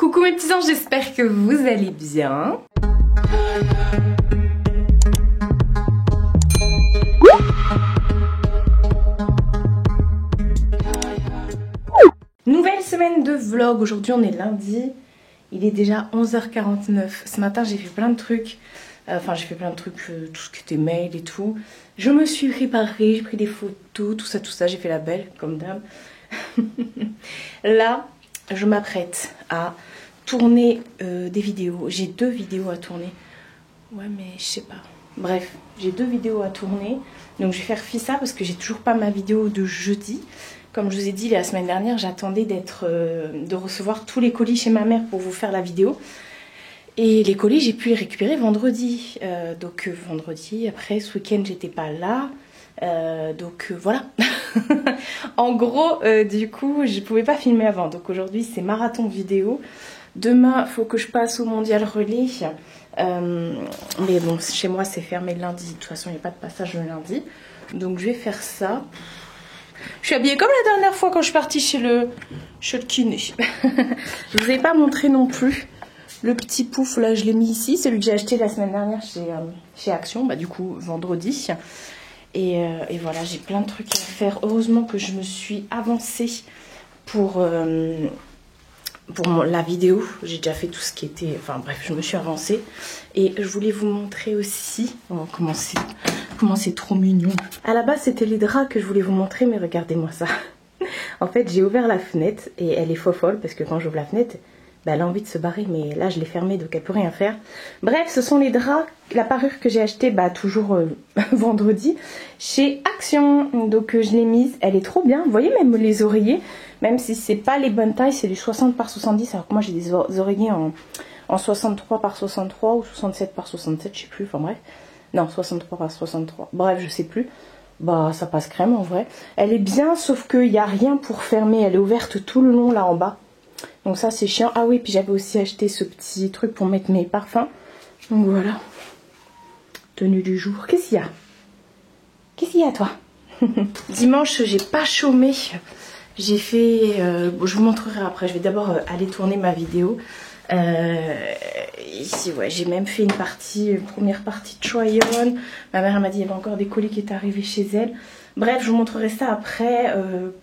Coucou mes petits anges, j'espère que vous allez bien. Nouvelle semaine de vlog, aujourd'hui on est lundi, il est déjà 11h49. Ce matin j'ai fait plein de trucs, tout ce qui était mail et tout. Je me suis préparée, j'ai pris des photos, tout ça, j'ai fait la belle comme d'hab. Là, je m'apprête à tourner des vidéos. J'ai 2 vidéos à tourner. Ouais, mais je sais pas. Bref, j'ai 2 vidéos à tourner. Donc je vais faire ça parce que j'ai toujours pas ma vidéo de jeudi. Comme je vous ai dit la semaine dernière, j'attendais de recevoir tous les colis chez ma mère pour vous faire la vidéo. Et les colis, j'ai pu les récupérer vendredi. Vendredi, après ce week-end, j'étais pas là. Voilà. En gros, du coup, je pouvais pas filmer avant. Donc aujourd'hui, c'est marathon vidéo. Demain, faut que je passe au Mondial Relais. Mais bon, chez moi, c'est fermé le lundi. De toute façon, il n'y a pas de passage le lundi. Donc je vais faire ça. Je suis habillée comme la dernière fois quand je suis partie chez le kiné. Je vous ai pas montré non plus le petit pouf. Là, je l'ai mis ici. Celui que j'ai acheté la semaine dernière chez Action. Bah, du coup, vendredi. Et voilà, j'ai plein de trucs à faire. Heureusement que je me suis avancée pour la vidéo. J'ai déjà fait tout ce qui était... Enfin bref, je me suis avancée. Et je voulais vous montrer aussi... Oh, comment c'est trop mignon. À la base, c'était les draps que je voulais vous montrer, mais regardez-moi ça. En fait, j'ai ouvert la fenêtre et elle est folle parce que quand j'ouvre la fenêtre... Bah, elle a envie de se barrer, mais là je l'ai fermée donc elle peut rien faire. Bref, ce sont les draps, la parure que j'ai achetée toujours vendredi chez Action. Donc je l'ai mise, elle est trop bien. Vous voyez même les oreillers, même si c'est pas les bonnes tailles, c'est du 60 par 70. Alors que moi j'ai des oreillers en 63 par 63 ou 67 par 67, je sais plus, enfin bref. Non, 63 par 63, bref, je sais plus. Bah ça passe crème en vrai. Elle est bien, sauf qu'il n'y a rien pour fermer, elle est ouverte tout le long là en bas. Donc ça c'est chiant. Ah oui, puis j'avais aussi acheté ce petit truc pour mettre mes parfums. Donc voilà. Tenue du jour. Qu'est-ce qu'il y a? Qu'est-ce qu'il y a toi? Dimanche j'ai pas chômé. J'ai fait... je vous montrerai après. Je vais d'abord aller tourner ma vidéo. Ici ouais, j'ai même fait une première partie de Try-On. Ma mère m'a dit qu'il y avait encore des colis qui étaient arrivés chez elle. Bref, je vous montrerai ça après.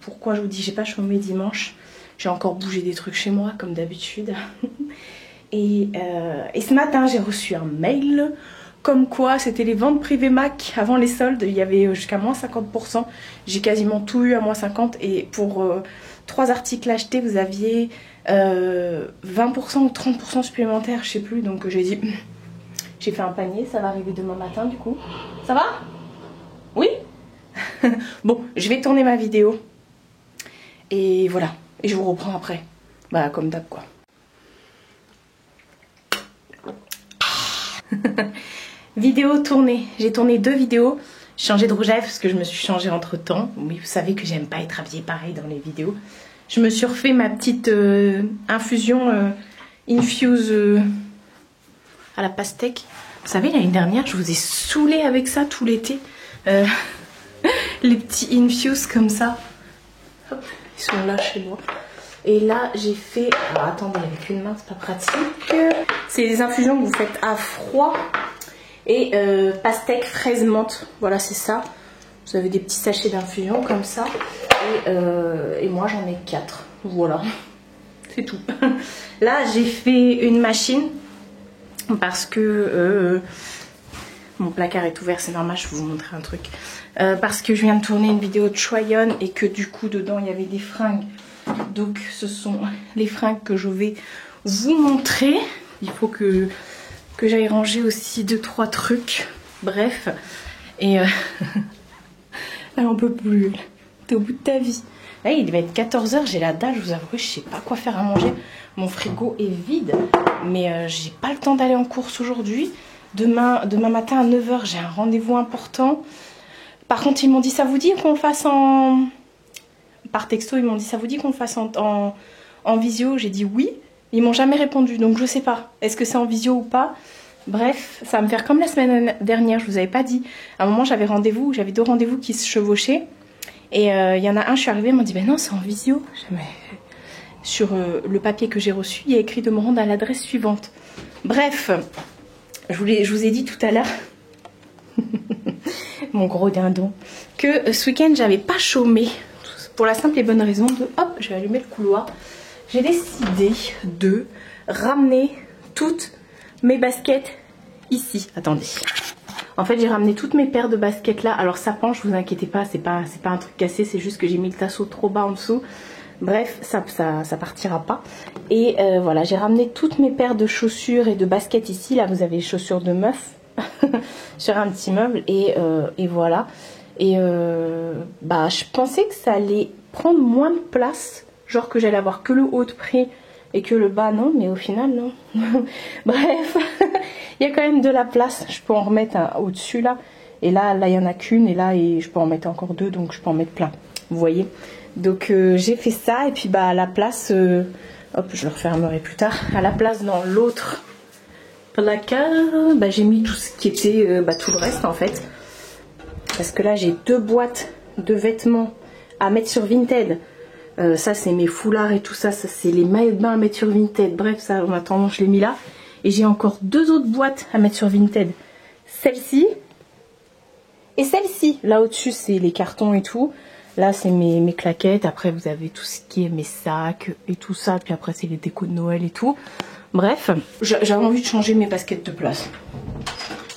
Pourquoi je vous dis j'ai pas chômé dimanche. J'ai encore bougé des trucs chez moi, comme d'habitude. Et ce matin, j'ai reçu un mail comme quoi c'était les ventes privées Mac avant les soldes. Il y avait jusqu'à moins 50%. J'ai quasiment tout eu à moins 50%. Et pour 3 articles achetés, vous aviez 20% ou 30% supplémentaires, je sais plus. Donc j'ai dit, j'ai fait un panier, ça va arriver demain matin du coup. Ça va? Oui? Bon, je vais tourner ma vidéo. Et voilà. Et je vous reprends après. Bah comme d'hab quoi. Vidéo tournée. J'ai tourné 2 vidéos. J'ai changé de rouge à lèvres parce que je me suis changée entre temps. Oui, vous savez que j'aime pas être habillée pareil dans les vidéos. Je me suis refait ma petite infusion infuse à la pastèque. Vous savez, l'année dernière, je vous ai saoulé avec ça tout l'été. Les petits infuse comme ça. Hop. Ils sont là chez moi. Et là, j'ai fait... Alors, attendez, avec une main, c'est pas pratique. C'est des infusions que vous faites à froid. Et pastèque, fraise, menthe. Voilà, c'est ça. Vous avez des petits sachets d'infusion comme ça. Et moi, j'en ai 4. Voilà. C'est tout. Là, j'ai fait une machine. Parce que... mon placard est ouvert, c'est normal, je vais vous montrer un truc. Parce que je viens de tourner une vidéo de Try-On et que du coup dedans il y avait des fringues. Donc ce sont les fringues que je vais vous montrer. Il faut que j'aille ranger aussi 2-3 trucs. Bref. Et là on peut plus. T'es au bout de ta vie. Là il va être 14 h, j'ai la dalle, je vous avoue, je sais pas quoi faire à manger. Mon frigo est vide. Mais j'ai pas le temps d'aller en course aujourd'hui. Demain matin à 9 h, j'ai un rendez-vous important. Par contre, ils m'ont dit, ça vous dit qu'on le fasse en... Par texto, ils m'ont dit, ça vous dit qu'on le fasse en visio? J'ai dit oui. Ils m'ont jamais répondu, donc je sais pas. Est-ce que c'est en visio ou pas? Bref, ça va me faire comme la semaine dernière, je vous avais pas dit. À un moment, j'avais 2 rendez-vous qui se chevauchaient. Et il y en a un, je suis arrivée, ils m'ont dit, ben non, c'est en visio. sur le papier que j'ai reçu, il y a écrit de me rendre à l'adresse suivante. Bref, je vous ai dit tout à l'heure, mon gros dindon, que ce week-end j'avais pas chômé. Pour la simple et bonne raison de, hop, je vais allumer le couloir. J'ai décidé de ramener toutes mes baskets ici. Attendez. En fait, j'ai ramené toutes mes paires de baskets là. Alors ça penche, vous inquiétez pas, c'est pas un truc cassé, c'est juste que j'ai mis le tasseau trop bas en dessous. Bref, ça partira pas. Et voilà, j'ai ramené toutes mes paires de chaussures et de baskets ici. Là, vous avez les chaussures de meuf sur un petit meuble. Et voilà. Et bah, je pensais que ça allait prendre moins de place. Genre que j'allais avoir que le haut de prix et que le bas, non. Mais au final, non. Bref, il y a quand même de la place. Je peux en remettre un au-dessus là. Et là, il n'y en a qu'une. Et là, je peux en mettre encore deux. Donc, je peux en mettre plein. Vous voyez. Donc j'ai fait ça et puis bah à la place, hop je le refermerai plus tard, à la place dans l'autre placard, bah, j'ai mis tout ce qui était, tout le reste en fait. Parce que là j'ai 2 boîtes de vêtements à mettre sur Vinted. Ça c'est mes foulards et tout ça, ça c'est les maillots de bain à mettre sur Vinted. Bref ça en attendant je l'ai mis là. Et j'ai encore 2 autres boîtes à mettre sur Vinted. Celle-ci et celle-ci. Là au-dessus c'est les cartons et tout. Là, c'est mes claquettes. Après, vous avez tout ce qui est mes sacs et tout ça. Puis après, c'est les décos de Noël et tout. Bref, j'avais envie de changer mes baskets de place.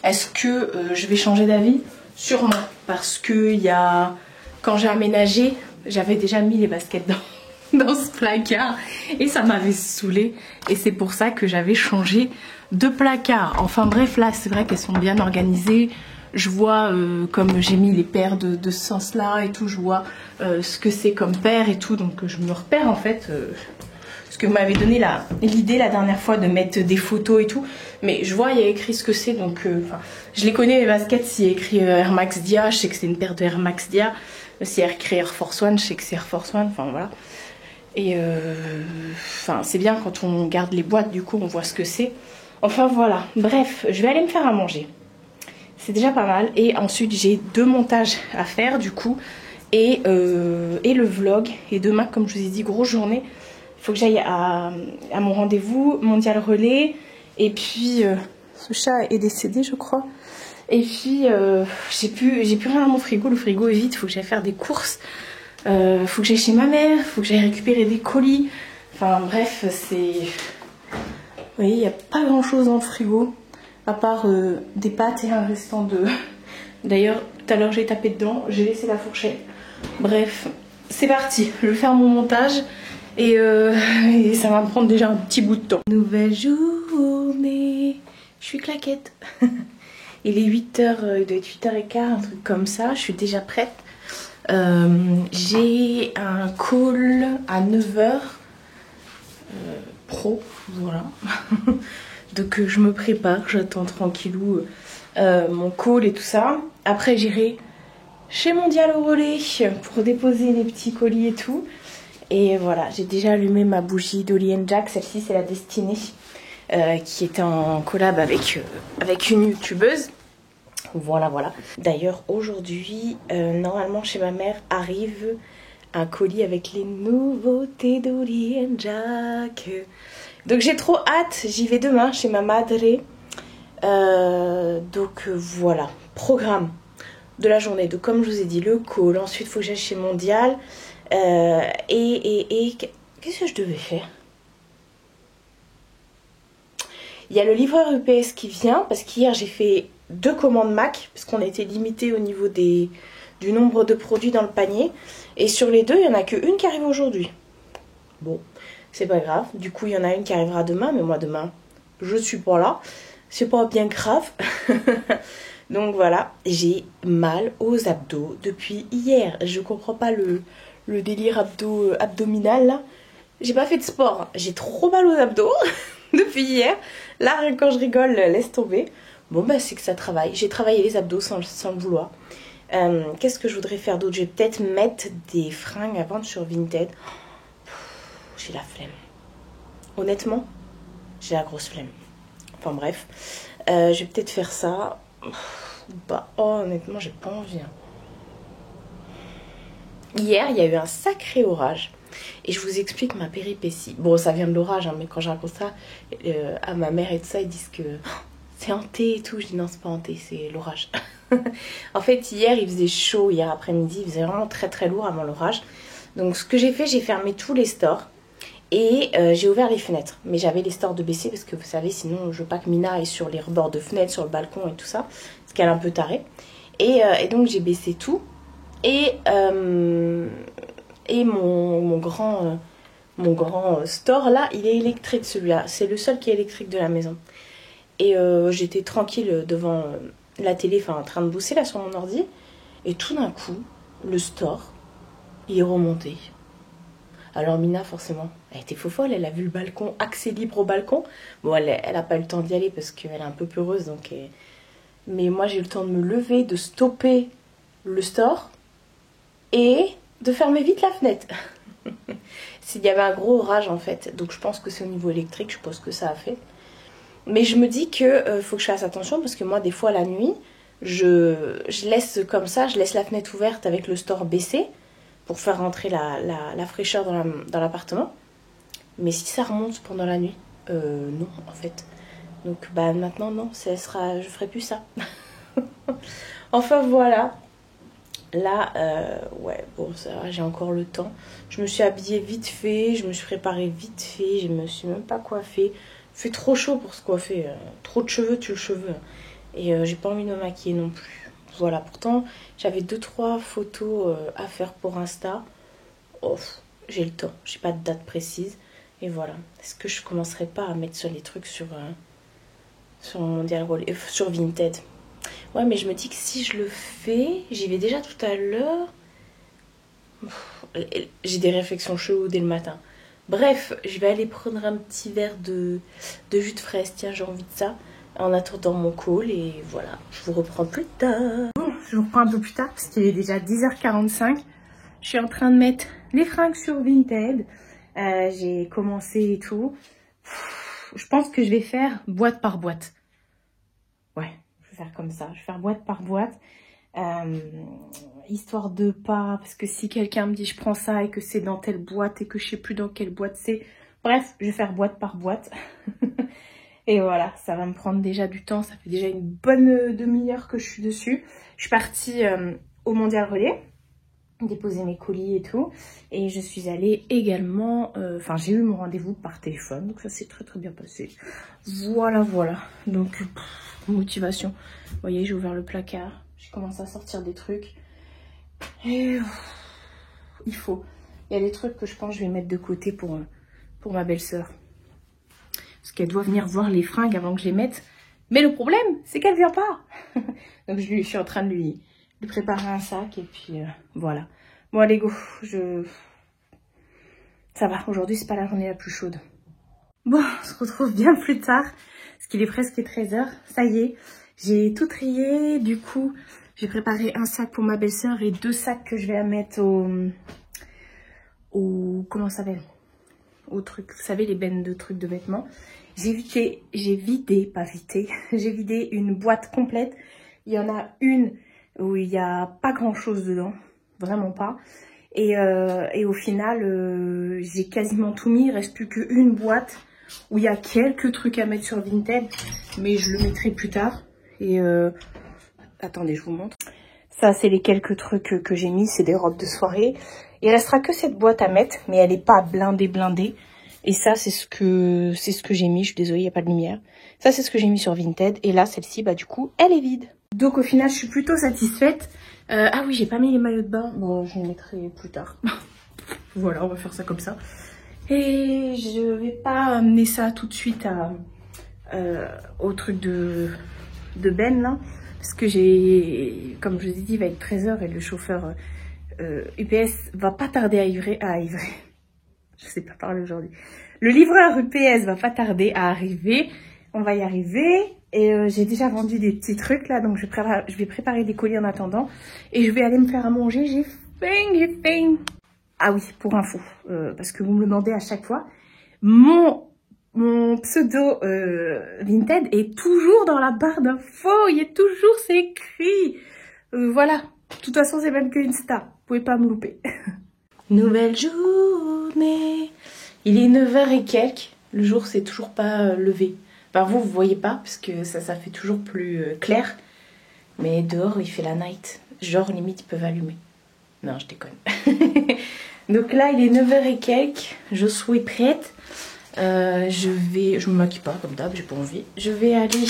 Est-ce que je vais changer d'avis? Sûrement. Parce que quand j'ai aménagé, j'avais déjà mis les baskets dans ce placard. Et ça m'avait saoulée. Et c'est pour ça que j'avais changé de placard. Enfin bref, là, c'est vrai qu'elles sont bien organisées. Je vois, comme j'ai mis les paires de ce sens-là et tout, je vois ce que c'est comme paire et tout. Donc je me repère en fait. Ce que vous m'avez donné l'idée la dernière fois de mettre des photos et tout. Mais je vois, il y a écrit ce que c'est. Donc je les connais, les baskets. S'il y a écrit Air Max Dia, je sais que c'est une paire de Air Max Dia. S'il y a écrit Air Force One, je sais que c'est Air Force One. Enfin voilà. Et c'est bien quand on garde les boîtes, du coup on voit ce que c'est. Enfin voilà. Bref, je vais aller me faire à manger. C'est déjà pas mal. Et ensuite, j'ai 2 montages à faire, du coup. Et le vlog. Et demain, comme je vous ai dit, grosse journée. Il faut que j'aille à mon rendez-vous Mondial Relais. Et puis, ce chat est décédé, je crois. Et puis, j'ai plus rien dans mon frigo. Le frigo est vide. Il faut que j'aille faire des courses. Il faut que j'aille chez ma mère. Il faut que j'aille récupérer des colis. Enfin, bref, c'est... Vous voyez, il n'y a pas grand-chose dans le frigo. À part des pâtes et un restant de... D'ailleurs, tout à l'heure j'ai tapé dedans, j'ai laissé la fourchette. Bref, c'est parti. Je vais faire mon montage et ça va me prendre déjà un petit bout de temps. Nouvelle journée. Je suis claquette. Il est 8h, il doit être 8h15, un truc comme ça. Je suis déjà prête. J'ai un call à 9h. Pro, voilà. Donc je me prépare, j'attends tranquillou mon call et tout ça. Après j'irai chez Mondial Relais pour déposer les petits colis et tout. Et voilà, j'ai déjà allumé ma bougie d'Oli & Jack. Celle-ci c'est la Destinée qui est en collab avec une youtubeuse. Voilà, voilà. D'ailleurs aujourd'hui, normalement chez ma mère arrive un colis avec les nouveautés d'Oli & Jack. Donc j'ai trop hâte, j'y vais demain chez ma madre. Donc voilà, programme de la journée. Donc comme je vous ai dit, le call, ensuite il faut que j'aille chez Mondial. Et qu'est-ce que je devais faire? Il y a le livreur UPS qui vient, parce qu'hier j'ai fait 2 commandes Mac, parce qu'on a été limité au niveau du nombre de produits dans le panier. Et sur les 2, il n'y en a qu'une qui arrive aujourd'hui. Bon, c'est pas grave. Du coup, il y en a une qui arrivera demain, mais moi demain, je suis pas là. C'est pas bien grave. Donc voilà, j'ai mal aux abdos depuis hier. Je comprends pas le délire abdominal là. J'ai pas fait de sport. J'ai trop mal aux abdos depuis hier. Là, quand je rigole, laisse tomber. Bon, bah c'est que ça travaille. J'ai travaillé les abdos sans le vouloir. Qu'est-ce que je voudrais faire d'autre? Je vais peut-être mettre des fringues à vendre sur Vinted. J'ai la flemme. Honnêtement, j'ai la grosse flemme. Enfin bref, je vais peut-être faire ça. Bah, oh, honnêtement, j'ai pas envie. Hein. Hier, il y a eu un sacré orage. Et je vous explique ma péripétie. Bon, ça vient de l'orage, hein, mais quand je raconte ça à ma mère et tout ça, ils disent que oh, c'est hanté et tout. Je dis non, c'est pas hanté, c'est l'orage. En fait, hier, il faisait chaud, hier après-midi, il faisait vraiment très très lourd avant l'orage. Donc, ce que j'ai fait, j'ai fermé tous les stores et j'ai ouvert les fenêtres. Mais j'avais les stores de baisser parce que vous savez, sinon, je veux pas que Mina aille sur les rebords de fenêtres, sur le balcon et tout ça, parce qu'elle est un peu tarée. Et donc, j'ai baissé tout. Et mon grand store là, il est électrique celui-là. C'est le seul qui est électrique de la maison. Et j'étais tranquille devant la télé, enfin en train de bosser là sur mon ordi. Et tout d'un coup, le store, il est remonté. Alors Mina, forcément, elle était faux folle, elle a vu le balcon, accès libre au balcon. Bon, elle a pas eu le temps d'y aller parce qu'elle est un peu peureuse. Donc, mais moi, j'ai eu le temps de me lever, de stopper le store et de fermer vite la fenêtre. S'il y avait un gros orage en fait, donc je pense que c'est au niveau électrique, je pense que ça a fait. Mais je me dis que faut que je fasse attention parce que moi des fois la nuit, je laisse comme ça, je laisse la fenêtre ouverte avec le store baissé pour faire rentrer la fraîcheur dans l'appartement. Mais si ça remonte pendant la nuit, non en fait. Donc bah maintenant non, je ferai plus ça. Enfin voilà. Là, ouais, bon, ça va, j'ai encore le temps. Je me suis habillée vite fait, je me suis préparée vite fait, je me suis même pas coiffée. Il fait trop chaud pour se coiffer, trop de cheveux, tue le cheveu. Et j'ai pas envie de me maquiller non plus. Voilà, pourtant, j'avais 2-3 photos à faire pour Insta. Oh, j'ai le temps, j'ai pas de date précise. Et voilà, est-ce que je commencerai pas à mettre sur les trucs sur sur Vinted? Ouais, mais je me dis que si je le fais, j'y vais déjà tout à l'heure. J'ai des réflexions cheloues dès le matin. Bref, je vais aller prendre un petit verre de jus de fraise. Tiens, j'ai envie de ça. En attendant mon call. Et voilà, je vous reprends plus tard. Bon, je vous reprends un peu plus tard parce qu'il est déjà 10h45. Je suis en train de mettre les fringues sur Vinted. J'ai commencé et tout. Je pense que je vais faire boîte par boîte. Ouais. Faire comme ça, je vais faire boîte par boîte, histoire de pas, parce que si quelqu'un me dit je prends ça et que c'est dans telle boîte et que je sais plus dans quelle boîte c'est, bref, je vais faire boîte par boîte. Et voilà, ça va me prendre déjà du temps, ça fait déjà une bonne demi-heure que je suis dessus. Je suis partie au Mondial Relais, déposer mes colis et tout, et je suis allée également, enfin j'ai eu mon rendez-vous par téléphone, donc ça s'est très très bien passé. Voilà, donc motivation. Vous voyez, j'ai ouvert le placard, j'ai commencé à sortir des trucs. Et il y a des trucs que je pense que je vais mettre de côté pour ma belle-sœur. Parce qu'elle doit venir voir les fringues avant que je les mette. Mais le problème, c'est qu'elle vient pas. Donc je suis en train de lui préparer un sac et puis voilà. Bon allez go, ça va, aujourd'hui c'est pas la journée la plus chaude. Bon, on se retrouve bien plus tard, parce qu'il est presque 13h, ça y est, j'ai tout trié, du coup j'ai préparé un sac pour ma belle-sœur et 2 sacs que je vais mettre comment ça s'appelle, au truc, vous savez les bennes de trucs de vêtements. J'ai vidé une boîte complète, il y en a une où il n'y a pas grand chose dedans, vraiment pas. Et au final, j'ai quasiment tout mis, il ne reste plus qu'une boîte où il y a quelques trucs à mettre sur Vinted, mais je le mettrai plus tard. Et attendez, je vous montre. Ça, c'est les quelques trucs que j'ai mis, c'est des robes de soirée. Il restera que cette boîte à mettre, mais elle n'est pas blindée. Et ça, c'est ce que j'ai mis. Je suis désolée, il n'y a pas de lumière. Ça, c'est ce que j'ai mis sur Vinted. Et là, celle-ci, bah du coup, elle est vide. Donc au final, je suis plutôt satisfaite. Ah oui, j'ai pas mis les maillots de bain. Bon, je les mettrai plus tard. Voilà, on va faire ça comme ça. Et je vais pas amener ça tout de suite au truc de Ben là. Parce que comme je vous ai dit, il va être 13h et le chauffeur UPS va pas tarder à livrer. Je sais pas parler aujourd'hui. Le livreur UPS va pas tarder à arriver. On va y arriver. Et j'ai déjà vendu des petits trucs là. Donc je vais préparer des colis en attendant. Et je vais aller me faire à manger. J'ai faim. Ah oui, pour info. Parce que vous me le demandez à chaque fois. Mon pseudo Vinted est toujours dans la barre d'infos. Il y a toujours, c'est écrit. Voilà. De toute façon, c'est même que Insta. Vous pouvez pas me louper. Nouvelle journée. Il est 9h et quelques. Le jour s'est toujours pas levé. Enfin vous voyez pas parce que ça fait toujours plus clair. Mais dehors il fait la night. Genre limite ils peuvent allumer. Non je déconne. Donc là il est 9h et quelques. Je suis prête. Je me maquille pas comme d'hab, j'ai pas envie. Je vais aller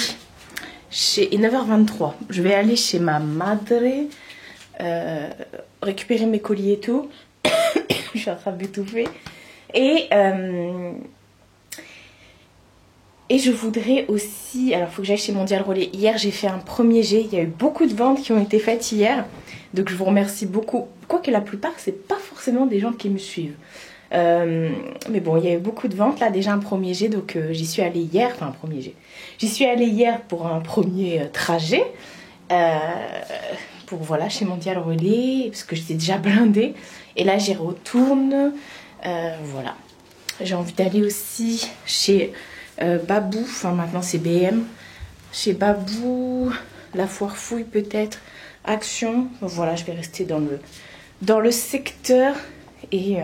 chez... Il est 9h23. Je vais aller chez ma madre. Récupérer mes colis et tout. Je suis en train d'étouffer. Et je voudrais aussi... Alors, il faut que j'aille chez Mondial Relais. Hier, j'ai fait un premier jet. Il y a eu beaucoup de ventes qui ont été faites hier. Donc, je vous remercie beaucoup. Quoique la plupart, c'est pas forcément des gens qui me suivent. Mais bon, il y a eu beaucoup de ventes. Là, déjà un premier jet. Donc, j'y suis allée hier. Enfin, un premier jet. J'y suis allée hier pour un premier trajet. Pour, voilà, chez Mondial Relais. Parce que j'étais déjà blindée. Et là, j'y retourne. Voilà. J'ai envie d'aller aussi chez... Babou, enfin maintenant c'est BM, chez Babou, la foire fouille peut-être, Action, voilà je vais rester dans le secteur et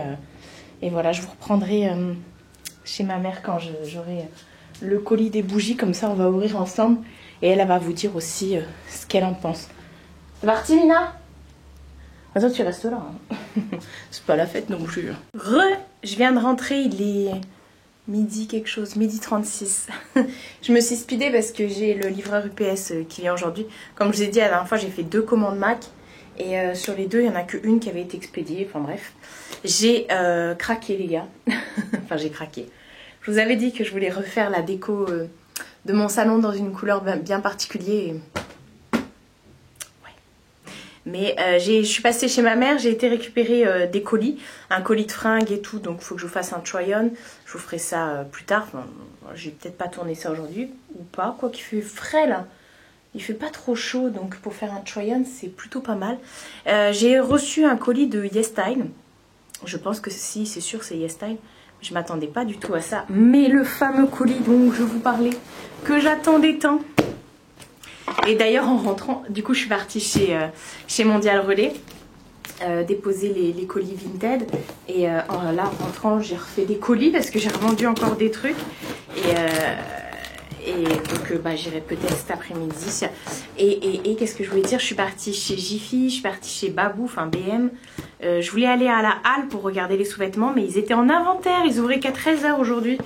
voilà je vous reprendrai chez ma mère quand j'aurai le colis des bougies, comme ça on va ouvrir ensemble et elle va vous dire aussi ce qu'elle en pense. C'est parti Mina? Attends tu restes là, hein. C'est pas la fête non plus. Je viens de rentrer, il est... midi quelque chose, midi 36. Je me suis speedée parce que j'ai le livreur UPS qui vient aujourd'hui. Comme je vous ai dit la dernière fois, j'ai fait 2 commandes Mac. Et sur les 2, il n'y en a qu'une qui avait été expédiée. Enfin bref. J'ai craqué les gars. Enfin j'ai craqué. Je vous avais dit que je voulais refaire la déco de mon salon dans une couleur bien particulière. Mais je suis passée chez ma mère, j'ai été récupérer des colis, un colis de fringues et tout, donc il faut que je vous fasse un try-on. Je vous ferai ça plus tard, enfin, je vais peut-être pas tourner ça aujourd'hui, ou pas, quoi qu'il fait frais là. Il fait pas trop chaud, donc pour faire un try-on, c'est plutôt pas mal. J'ai reçu un colis de YesStyle, je pense que si, c'est sûr, c'est YesStyle. Je m'attendais pas du tout à ça, mais le fameux colis dont je vous parlais, que j'attendais tant. Et d'ailleurs en rentrant, du coup je suis partie chez Mondial Relais déposer les colis Vinted. Et là en rentrant j'ai refait des colis parce que j'ai revendu encore des trucs. Et donc j'irai peut-être cet après-midi. Et qu'est-ce que je voulais dire? Je suis partie chez Jiffy, je suis partie chez Babou, enfin BM. Je voulais aller à la halle pour regarder les sous-vêtements, mais ils étaient en inventaire, ils ouvraient qu'à 13 h aujourd'hui.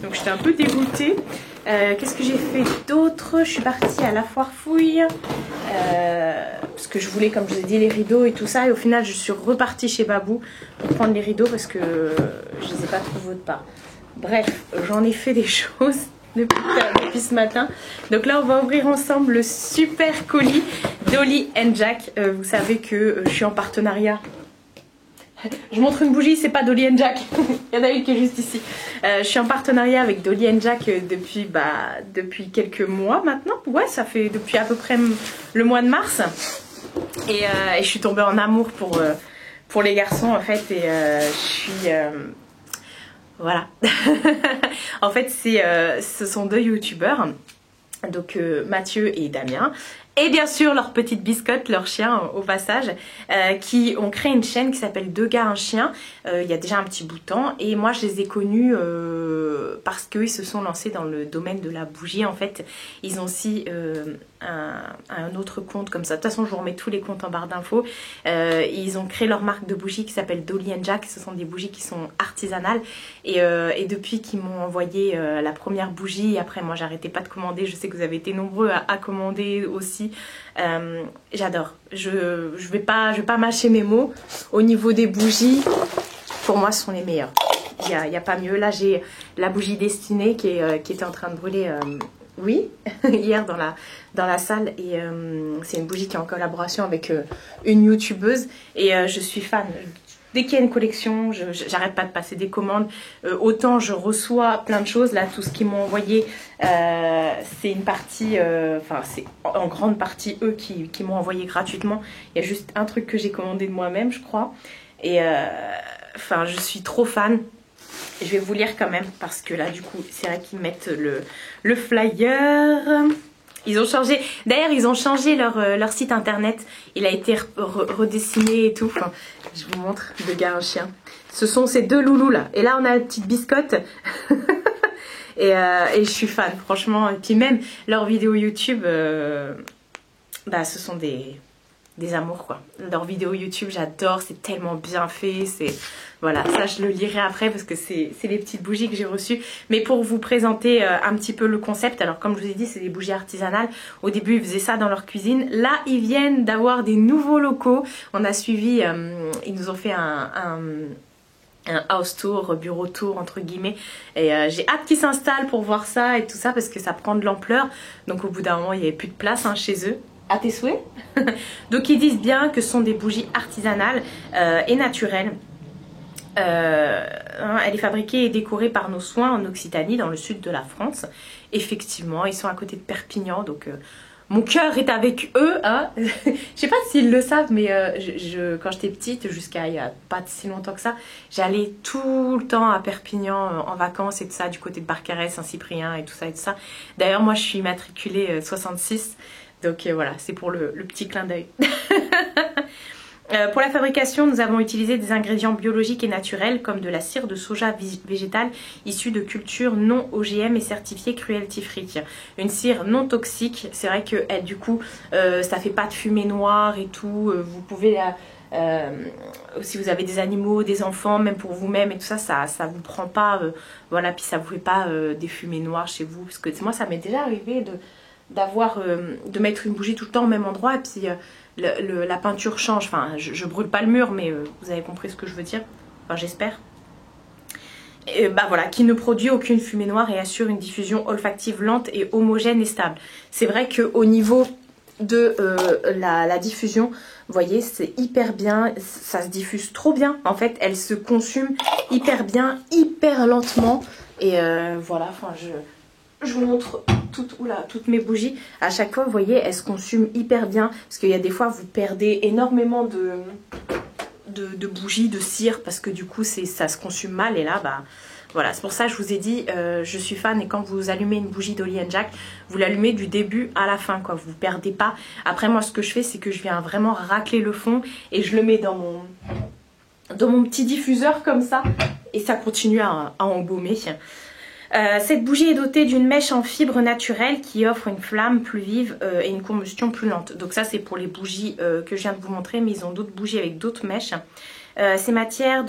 Donc j'étais un peu dégoûtée. Qu'est-ce que j'ai fait d'autre? Je suis partie à la foire fouille. Parce que je voulais, comme je vous ai dit, les rideaux et tout ça. Et au final, je suis repartie chez Babou pour prendre les rideaux parce que je les ai pas trouvés autre part. Bref, j'en ai fait des choses depuis ce matin. Donc là, on va ouvrir ensemble le super colis Dolly & Jack. Vous savez que je suis en partenariat. Je montre une bougie, c'est pas Dolly & Jack. Il y en a une qui est juste ici. Je suis en partenariat avec Dolly & Jack depuis quelques mois maintenant. Ouais, ça fait depuis à peu près le mois de mars. Et je suis tombée en amour pour les garçons en fait. Et je suis... voilà. En fait, ce sont 2 youtubeurs. Donc Mathieu et Damien. Et bien sûr leur petite biscotte, leur chien au passage, qui ont créé une chaîne qui s'appelle 2 gars, un chien. Il y a déjà un petit bout de temps. Et moi je les ai connus parce qu'ils se sont lancés dans le domaine de la bougie. En fait, ils ont aussi un autre compte comme ça. De toute façon, je vous remets tous les comptes en barre d'infos. Ils ont créé leur marque de bougies qui s'appelle Dolly & Jack. Ce sont des bougies qui sont artisanales. Et depuis qu'ils m'ont envoyé la première bougie, après moi j'arrêtais pas de commander. Je sais que vous avez été nombreux à commander aussi. J'adore. Je vais pas mâcher mes mots. Au niveau des bougies, pour moi ce sont les meilleurs. Il y a pas mieux. Là j'ai la bougie destinée qui était en train de brûler oui hier dans la salle. Et c'est une bougie qui est en collaboration avec une youtubeuse. Et je suis fan. Dès qu'il y a une collection, j'arrête pas de passer des commandes. Autant je reçois plein de choses. Là, tout ce qu'ils m'ont envoyé, c'est une partie... Enfin, c'est en grande partie eux qui m'ont envoyé gratuitement. Il y a juste un truc que j'ai commandé de moi-même, je crois. Et enfin, je suis trop fan. Je vais vous lire quand même, parce que là, du coup, c'est vrai qu'ils mettent le flyer... Ils ont changé, d'ailleurs ils ont changé leur site internet. Il a été redessiné et tout. Enfin, je vous montre 2 gars, un chien. Ce sont ces deux loulous là. Et là on a la petite biscotte. et je suis fan franchement. Et puis même leurs vidéos YouTube, bah, ce sont des amours quoi. Leurs vidéos YouTube j'adore, c'est tellement bien fait. Voilà, ça je le lirai après parce que c'est les petites bougies que j'ai reçues. Mais pour vous présenter un petit peu le concept, alors comme je vous ai dit c'est des bougies artisanales. Au début ils faisaient ça dans leur cuisine. Là ils viennent d'avoir des nouveaux locaux. On a suivi, ils nous ont fait un house tour, bureau tour entre guillemets. Et j'ai hâte qu'ils s'installent pour voir ça et tout ça parce que ça prend de l'ampleur. Donc au bout d'un moment il n'y avait plus de place hein, chez eux. À tes souhaits. Donc ils disent bien que ce sont des bougies artisanales et naturelles. Elle est fabriquée et décorée par nos soins en Occitanie, dans le sud de la France. Effectivement, ils sont à côté de Perpignan, donc mon cœur est avec eux. Hein. Je sais pas s'ils le savent, mais quand j'étais petite, jusqu'à il n'y a pas si longtemps que ça, j'allais tout le temps à Perpignan en vacances et tout ça, du côté de Barcarès, Saint-Cyprien et tout ça et tout ça. D'ailleurs, moi, je suis immatriculée 66, donc voilà, c'est pour le petit clin d'œil. Pour la fabrication, nous avons utilisé des ingrédients biologiques et naturels comme de la cire de soja végétale issue de cultures non OGM et certifiée cruelty free. Une cire non toxique, c'est vrai que elle, du coup ça fait pas de fumée noire et tout. Vous pouvez si vous avez des animaux, des enfants, même pour vous-même et tout ça, ça vous prend pas voilà, puis ça vous fait pas des fumées noires chez vous, parce que moi ça m'est déjà arrivé de mettre une bougie tout le temps au même endroit et puis la peinture change. Enfin, je brûle pas le mur, mais vous avez compris ce que je veux dire. Enfin, j'espère. Bah voilà, qui ne produit aucune fumée noire et assure une diffusion olfactive lente et homogène et stable. C'est vrai qu'au niveau de la diffusion, vous voyez, c'est hyper bien, ça se diffuse trop bien. En fait, elle se consume hyper bien, hyper lentement. Et voilà, enfin, je vous montre toutes mes bougies. À chaque fois, vous voyez, elles se consument hyper bien. Parce qu'il y a des fois, vous perdez énormément de bougies, de cire. Parce que du coup, ça se consume mal. Et là, bah voilà. C'est pour ça que je vous ai dit, je suis fan. Et quand vous allumez une bougie d'Holly & Jack, vous l'allumez du début à la fin, quoi. Vous ne perdez pas. Après, moi, ce que je fais, c'est que je viens vraiment racler le fond. Et je le mets dans mon petit diffuseur comme ça. Et ça continue à embaumer. Cette bougie est dotée d'une mèche en fibre naturelle qui offre une flamme plus vive et une combustion plus lente. Donc ça c'est pour les bougies que je viens de vous montrer, mais ils ont d'autres bougies avec d'autres mèches. Ces matières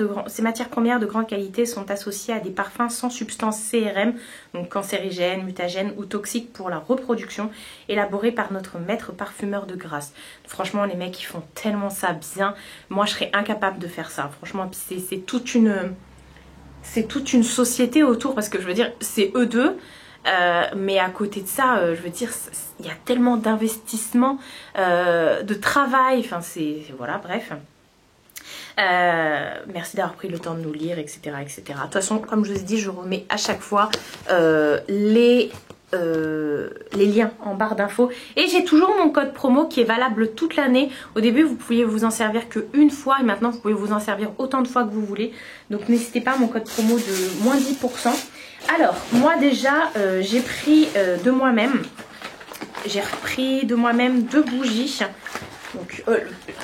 premières de grande qualité sont associées à des parfums sans substance CRM, donc cancérigènes, mutagènes ou toxiques pour la reproduction, élaborés par notre maître parfumeur de grâce. Franchement les mecs ils font tellement ça bien, moi je serais incapable de faire ça. Franchement c'est toute une société autour, parce que je veux dire, c'est eux deux, mais à côté de ça, je veux dire, il y a tellement d'investissement, de travail, enfin c'est, voilà, bref. Merci d'avoir pris le temps de nous lire, etc. etc. De toute façon, comme je vous ai dit, je remets à chaque fois les liens en barre d'infos. Et j'ai toujours mon code promo qui est valable toute l'année. Au début, vous pouviez vous en servir qu'une fois et maintenant, vous pouvez vous en servir autant de fois que vous voulez. Donc, n'hésitez pas, mon code promo de moins 10%. Alors, moi déjà, j'ai pris de moi-même. J'ai repris de moi-même 2 bougies. Donc,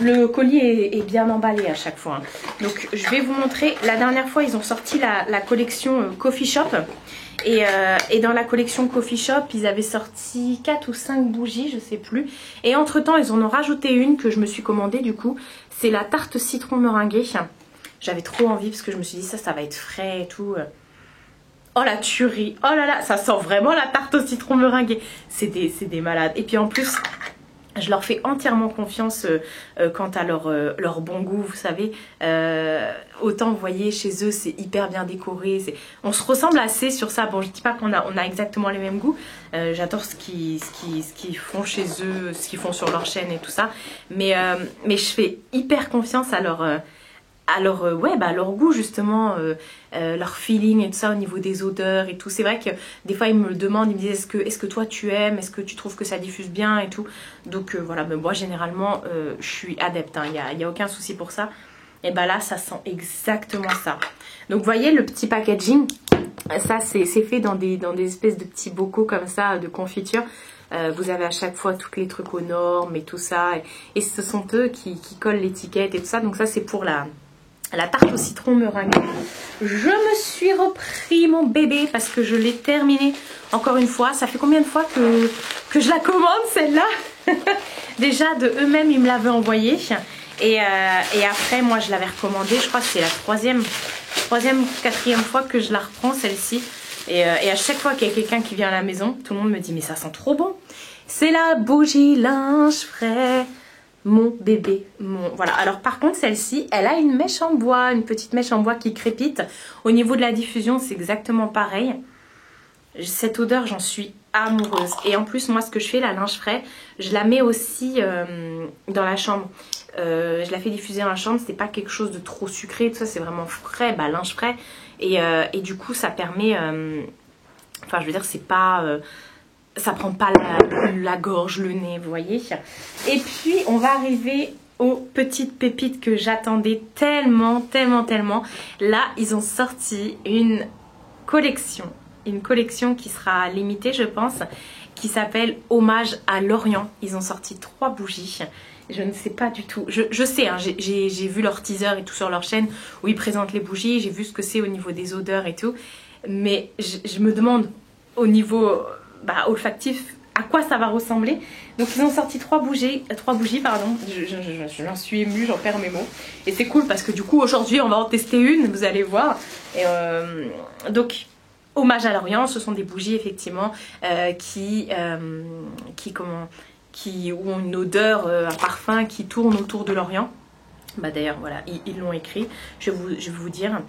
le colis est bien emballé à chaque fois. Hein. Donc, je vais vous montrer. La dernière fois, ils ont sorti la collection Coffee Shop. Et dans la collection Coffee Shop, ils avaient sorti 4 ou 5 bougies, je sais plus. Et entre temps, ils en ont rajouté une que je me suis commandée du coup. C'est la tarte citron meringuée. J'avais trop envie parce que je me suis dit ça va être frais et tout. Oh la tuerie, oh là là, ça sent vraiment la tarte au citron meringuée. C'est des malades. Et puis en plus, je leur fais entièrement confiance quant à leur bon goût, vous savez. Autant, vous voyez, chez eux, c'est hyper bien décoré. On se ressemble assez sur ça. Bon, je dis pas qu'on a exactement les mêmes goûts. J'adore ce qu'ils font chez eux, ce qu'ils font sur leur chaîne et tout ça. Mais je fais hyper confiance à leur goût justement, leur feeling et tout ça au niveau des odeurs et tout. C'est vrai que des fois ils me le demandent, ils me disent est-ce que toi tu aimes, est-ce que tu trouves que ça diffuse bien et tout. Donc voilà, mais moi généralement je suis adepte, hein. Il y a aucun souci pour ça. Et bah là ça sent exactement ça. Donc vous voyez le petit packaging, ça c'est fait dans des espèces de petits bocaux comme ça de confiture. Vous avez à chaque fois tous les trucs aux normes et tout ça. Et ce sont eux qui collent l'étiquette et tout ça. Donc ça c'est pour la tarte au citron meringue. Je me suis repris mon bébé parce que je l'ai terminé. Encore une fois, ça fait combien de fois que je la commande celle-là? Déjà de eux-mêmes ils me l'avaient envoyée. Et après moi je l'avais recommandée. Je crois que c'est la troisième, quatrième fois que je la reprends celle-ci. Et à chaque fois qu'il y a quelqu'un qui vient à la maison, tout le monde me dit mais ça sent trop bon. C'est la bougie linge frais. Mon bébé, voilà. Alors par contre celle-ci, elle a une mèche en bois, une petite mèche en bois qui crépite. Au niveau de la diffusion, c'est exactement pareil. Cette odeur, j'en suis amoureuse. Et en plus, moi, ce que je fais, la linge frais, je la mets aussi dans la chambre. Je la fais diffuser dans la chambre. C'est pas quelque chose de trop sucré, tout ça, c'est vraiment frais, bah linge frais. Et du coup, ça permet, enfin, je veux dire, c'est pas ça prend pas la gorge, le nez, vous voyez. Et puis, on va arriver aux petites pépites que j'attendais tellement. Là, ils ont sorti une collection qui sera limitée, je pense, qui s'appelle Hommage à l'Orient. Ils ont sorti 3 bougies. Je ne sais pas du tout. Je sais, hein, j'ai vu leur teaser et tout sur leur chaîne où ils présentent les bougies. J'ai vu ce que c'est au niveau des odeurs et tout. Mais je me demande au niveau olfactif à quoi ça va ressembler. Donc ils ont sorti 3 bougies pardon. J'en suis émue, j'en perds mes mots. Et c'est cool parce que du coup aujourd'hui on va en tester une, vous allez voir. Et donc Hommage à l'Orient, ce sont des bougies effectivement qui ont une odeur, un parfum qui tourne autour de l'Orient. Bah d'ailleurs voilà, ils l'ont écrit, je vais vous dire,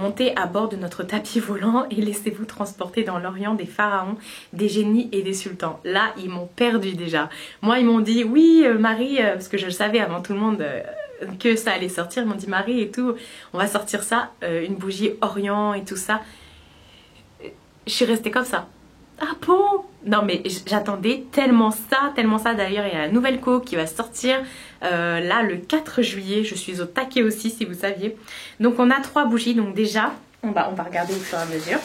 montez à bord de notre tapis volant et laissez-vous transporter dans l'Orient des pharaons, des génies et des sultans. Là ils m'ont perdu déjà. Moi ils m'ont dit oui Marie, parce que je le savais avant tout le monde que ça allait sortir, ils m'ont dit Marie et tout, on va sortir ça, une bougie Orient et tout ça. Je suis restée comme ça. Ah bon? Non mais j'attendais tellement ça. D'ailleurs il y a la nouvelle co qui va sortir là le 4 juillet. Je suis au taquet aussi si vous saviez. Donc on a 3 bougies. Donc déjà on va regarder au fur et à mesure.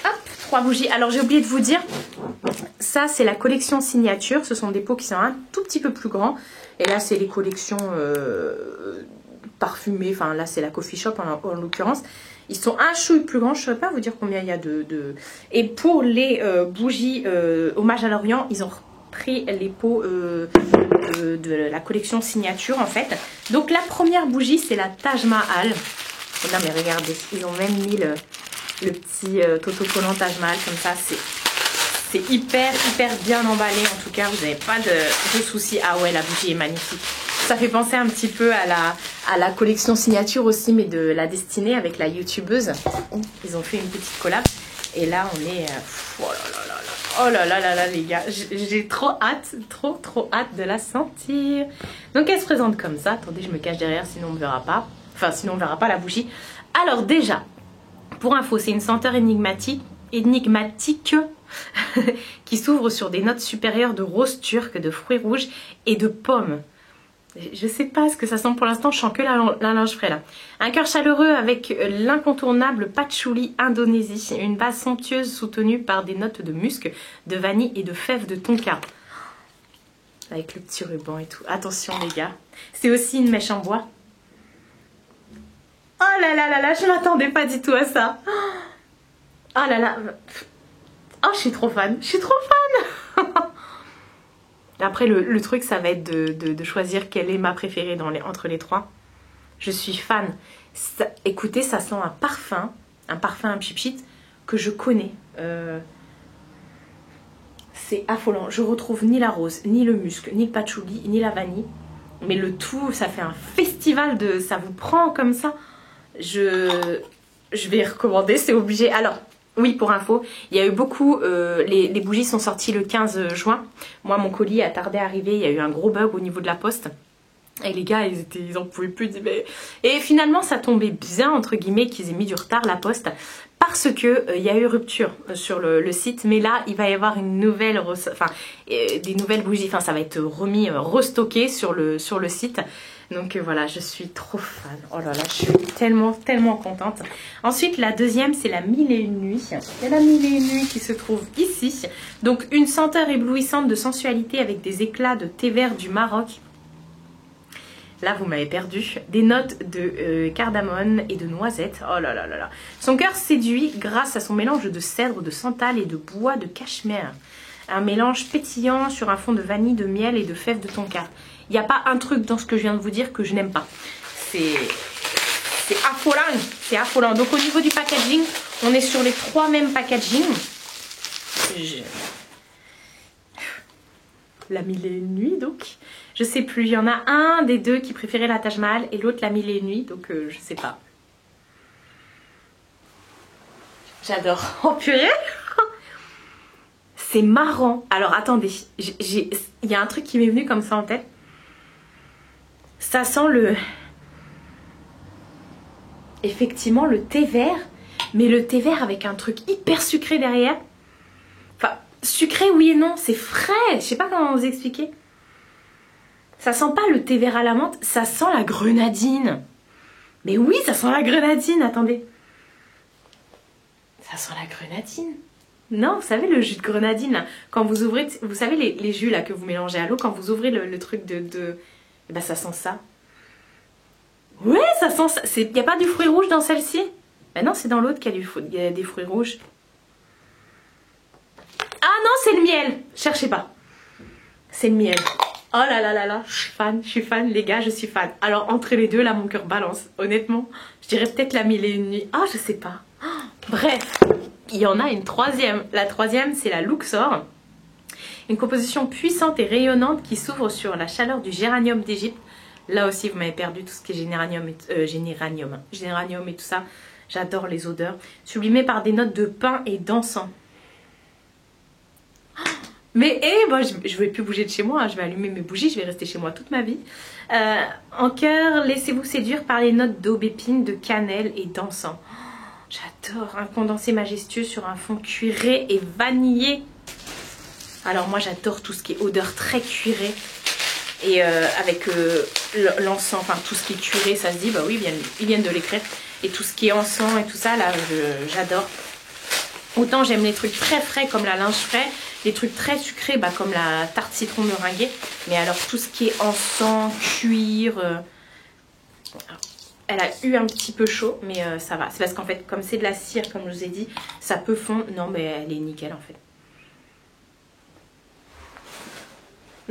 Hop, 3 bougies. Alors j'ai oublié de vous dire, ça c'est la collection signature. Ce sont des pots qui sont un tout petit peu plus grands. Et là c'est les collections parfumées. Enfin là c'est la coffee shop en l'occurrence. Ils sont un chouille plus grands, je ne saurais pas vous dire combien il y a de... Et pour les bougies Hommage à l'Orient, ils ont repris les pots de la collection signature en fait. Donc la première bougie, c'est la Taj Mahal. Non mais regardez, ils ont même mis le petit autocollant Taj Mahal comme ça. C'est hyper bien emballé en tout cas, vous n'avez pas de soucis. Ah ouais, la bougie est magnifique. Ça fait penser un petit peu à la collection signature aussi, mais de la destinée avec la youtubeuse. Ils ont fait une petite collab. Et là, on est... oh là là les gars. J'ai trop hâte, trop hâte de la sentir. Donc, elle se présente comme ça. Attendez, je me cache derrière, sinon on ne verra pas. Enfin, sinon on ne verra pas la bougie. Alors déjà, pour info, c'est une senteur énigmatique qui s'ouvre sur des notes supérieures de rose turc, de fruits rouges et de pommes. Je sais pas ce que ça sent pour l'instant, je sens que la linge frais là. Un cœur chaleureux avec l'incontournable patchouli Indonésie. Une base somptueuse soutenue par des notes de musc, de vanille et de fèves de tonka. Avec le petit ruban et tout. Attention les gars. C'est aussi une mèche en bois. Oh là là, je m'attendais pas du tout à ça. Oh là là. Oh, je suis trop fan. Après, le truc, ça va être de choisir quelle est ma préférée entre les 3. Je suis fan. Ça, écoutez, ça sent un parfum un pchit que je connais. C'est affolant. Je retrouve ni la rose, ni le musc, ni le patchouli, ni la vanille. Mais le tout, ça fait un festival de... Ça vous prend comme ça. Je vais recommander, c'est obligé. Alors... Oui, pour info, il y a eu beaucoup, les bougies sont sorties le 15 juin. Moi, mon colis a tardé à arriver, il y a eu un gros bug au niveau de la poste. Et les gars, ils en pouvaient plus. Et finalement, ça tombait bien, entre guillemets, qu'ils aient mis du retard, la poste. Parce que il y a eu rupture sur le site. Mais là, il va y avoir une nouvelle, des nouvelles bougies. Enfin, ça va être remis, restocké sur le site. Donc voilà, je suis trop fan. Oh là là, je suis tellement contente. Ensuite, la deuxième, c'est la 1001 nuits. Il y a la 1001 nuits qui se trouve ici. Donc une senteur éblouissante de sensualité avec des éclats de thé vert du Maroc. Là, vous m'avez perdu. Des notes de cardamone et de noisette. Oh là là là là. Son cœur séduit grâce à son mélange de cèdre, de santal et de bois de cachemire. Un mélange pétillant sur un fond de vanille, de miel et de fèves de tonka. Il n'y a pas un truc dans ce que je viens de vous dire que je n'aime pas. C'est affolant. C'est affolant. Donc au niveau du packaging, on est sur les 3 mêmes packaging. La mille et une nuits donc. Je sais plus. Il y en a un des deux qui préférait la Taj Mahal et l'autre la mille et une nuits. Donc je sais pas. J'adore. Oh purée. C'est marrant. Alors attendez. Il y a un truc qui m'est venu comme ça en tête. Ça sent effectivement le thé vert. Mais le thé vert avec un truc hyper sucré derrière. Enfin, sucré oui et non. C'est frais. Je sais pas comment vous expliquer. Ça sent pas le thé vert à la menthe. Ça sent la grenadine. Mais oui, ça sent la grenadine. Attendez. Ça sent la grenadine. Non, vous savez le jus de grenadine là. Quand vous ouvrez, vous savez les jus là que vous mélangez à l'eau. Quand vous ouvrez le truc de... Eh ben ça sent ça. Ouais, ça sent ça. Il n'y a pas du fruit rouge dans celle-ci? Ben non, c'est dans l'autre qu'il y a des fruits rouges. Ah non, c'est le miel. Cherchez pas. C'est le miel. Oh là là là là, je suis fan, les gars, je suis fan. Alors, entre les deux, là, mon cœur balance. Honnêtement, je dirais peut-être la mille et une nuits. Ah, je sais pas. Oh, bref, il y en a une troisième. La troisième, c'est la Luxor. Une composition puissante et rayonnante qui s'ouvre sur la chaleur du géranium d'Égypte. Là aussi, vous m'avez perdu tout ce qui est géranium et tout ça. J'adore les odeurs. Sublimé par des notes de pain et d'encens. Mais moi, je vais plus bouger de chez moi, hein. Je vais allumer mes bougies, je vais rester chez moi toute ma vie. En cœur, laissez-vous séduire par les notes d'aubépine, de cannelle et d'encens. J'adore un condensé majestueux sur un fond cuiré et vanillé. Alors moi j'adore tout ce qui est odeur très cuirée. Et avec l'encens, enfin tout ce qui est cuiré, ça se dit, bah oui, ils viennent de l'écrire. Et tout ce qui est encens et tout ça, là, j'adore. Autant j'aime les trucs très frais comme la linge frais, les trucs très sucrés bah, comme la tarte citron meringuée. Mais alors tout ce qui est encens, cuir, elle a eu un petit peu chaud mais ça va. C'est parce qu'en fait comme c'est de la cire comme je vous ai dit, ça peut fondre. Non mais elle est nickel en fait.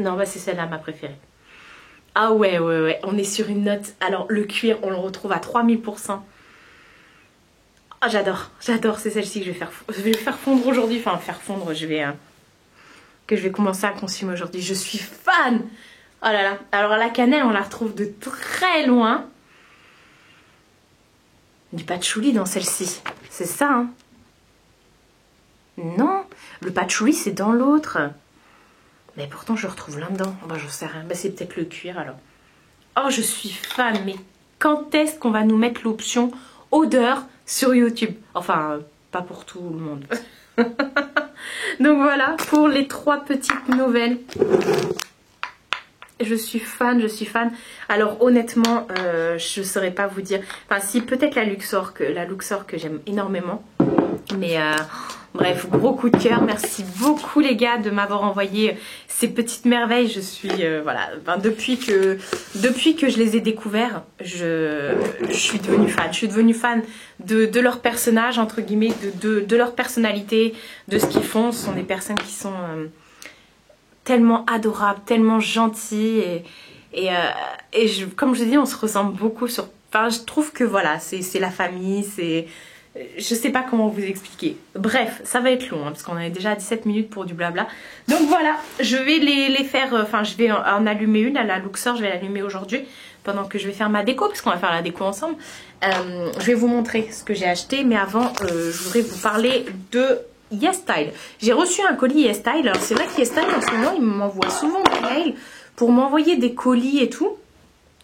Non bah c'est celle-là ma préférée. Ah ouais, on est sur une note. Alors le cuir on le retrouve à 3000%. Ah j'adore, c'est celle-ci que je vais faire fondre aujourd'hui. Enfin faire fondre, que je vais commencer à consommer aujourd'hui. Je suis fan. Oh là là. Alors la cannelle on la retrouve de très loin. Du patchouli dans celle-ci. C'est ça hein. Non, le patchouli c'est dans l'autre. Mais pourtant je le retrouve là-dedans. Bah je sais rien. Bah c'est peut-être le cuir alors. Oh je suis fan. Mais quand est-ce qu'on va nous mettre l'option odeur sur YouTube? Enfin, pas pour tout le monde. Donc voilà, pour les 3 petites nouvelles. Je suis fan, Alors honnêtement, je ne saurais pas vous dire. Enfin si, peut-être la Luxor que j'aime énormément. Mais bref, gros coup de cœur. Merci beaucoup les gars de m'avoir envoyé ces petites merveilles. Je suis voilà, ben, depuis que je les ai découverts, je suis devenue fan. Je suis devenue fan de leurs personnages entre guillemets, de leur personnalité, de ce qu'ils font. Ce sont des personnes qui sont tellement adorables, tellement gentilles comme je dis, on se ressemble beaucoup sur. Enfin, je trouve que voilà, c'est la famille, c'est. Je sais pas comment vous expliquer. Bref, ça va être long hein, parce qu'on est déjà à 17 minutes pour du blabla. Donc voilà, je vais les faire. Enfin, je vais en allumer une à la Luxor. Je vais l'allumer aujourd'hui pendant que je vais faire ma déco parce qu'on va faire la déco ensemble. Je vais vous montrer ce que j'ai acheté, mais avant, je voudrais vous parler de YesStyle. J'ai reçu un colis YesStyle. Alors c'est vrai que YesStyle en ce moment, il m'envoie souvent des mails pour m'envoyer des colis et tout.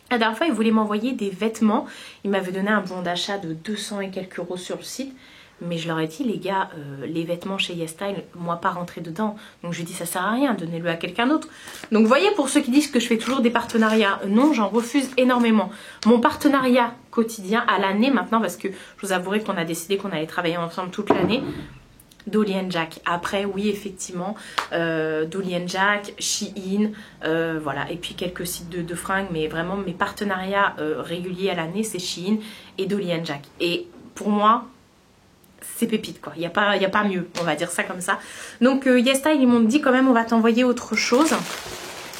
La dernière fois, il voulait m'envoyer des vêtements. Il m'avait donné un bon d'achat de 200 et quelques euros sur le site. Mais je leur ai dit, les gars, les vêtements chez YesStyle, moi pas rentrer dedans. Donc je lui ai dit, ça sert à rien, donnez-le à quelqu'un d'autre. Donc vous voyez, pour ceux qui disent que je fais toujours des partenariats, non, j'en refuse énormément. Mon partenariat quotidien à l'année maintenant, parce que je vous avouerai qu'on a décidé qu'on allait travailler ensemble toute l'année. Dolly & Jack. Après, oui, effectivement, Dolly & Jack, Shein, voilà. Et puis quelques sites de fringues, mais vraiment mes partenariats réguliers à l'année, c'est Shein et Dolly & Jack. Et pour moi, c'est pépite quoi, il n'y a pas mieux, on va dire ça comme ça. Donc YesStyle, ils m'ont dit quand même on va t'envoyer autre chose.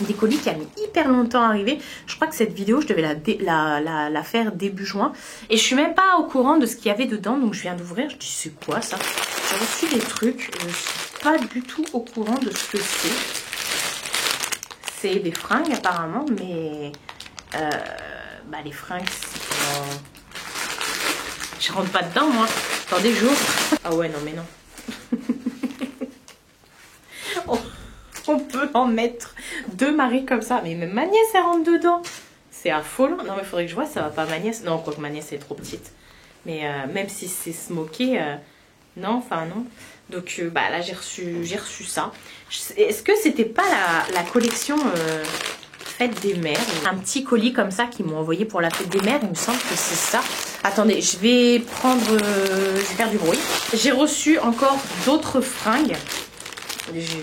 Des colis qui a mis hyper longtemps à arriver. Je crois que cette vidéo, je devais la faire début juin. Et je suis même pas au courant de ce qu'il y avait dedans. Donc je viens d'ouvrir, je dis c'est quoi ça? J'ai reçu des trucs, je suis pas du tout au courant de ce que c'est. C'est des fringues apparemment, mais bah, les fringues, je rentre pas dedans moi. Attendez, j'ouvre. Ah ouais, non mais non. Oh. On peut en mettre 2 maris comme ça. Mais même ma nièce, elle rentre dedans. C'est affolant. Non, mais il faudrait que je vois, ça va pas ma nièce. Non, quoique ma nièce est trop petite. Mais même si c'est smoké, non, enfin non. Donc bah là, j'ai reçu ça. Est-ce que c'était pas la collection Fête des Mères? Un petit colis comme ça qu'ils m'ont envoyé pour la Fête des Mères. Il me semble que c'est ça. Attendez, je vais faire du bruit. J'ai reçu encore d'autres fringues. Mais je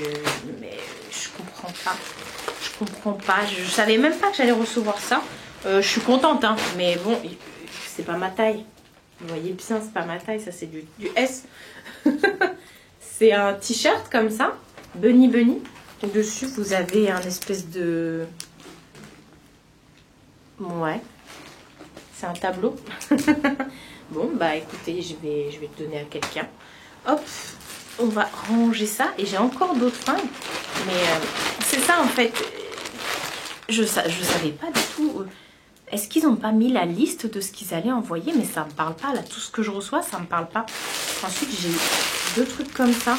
comprends pas, je savais même pas que j'allais recevoir ça. Je suis contente hein, mais bon, c'est pas ma taille, vous voyez bien, c'est pas ma taille, ça c'est du S. C'est un t-shirt comme ça, Bunny Bunny. Dessus vous avez un espèce de, ouais, c'est un tableau. Bon bah écoutez, je vais le donner à quelqu'un. Hop, on va ranger ça. Et j'ai encore d'autres fringues. Mais c'est ça en fait. Je savais pas du tout. Est-ce qu'ils n'ont pas mis la liste de ce qu'ils allaient envoyer? Mais ça me parle pas là. Tout ce que je reçois, ça me parle pas. Ensuite, j'ai 2 trucs comme ça.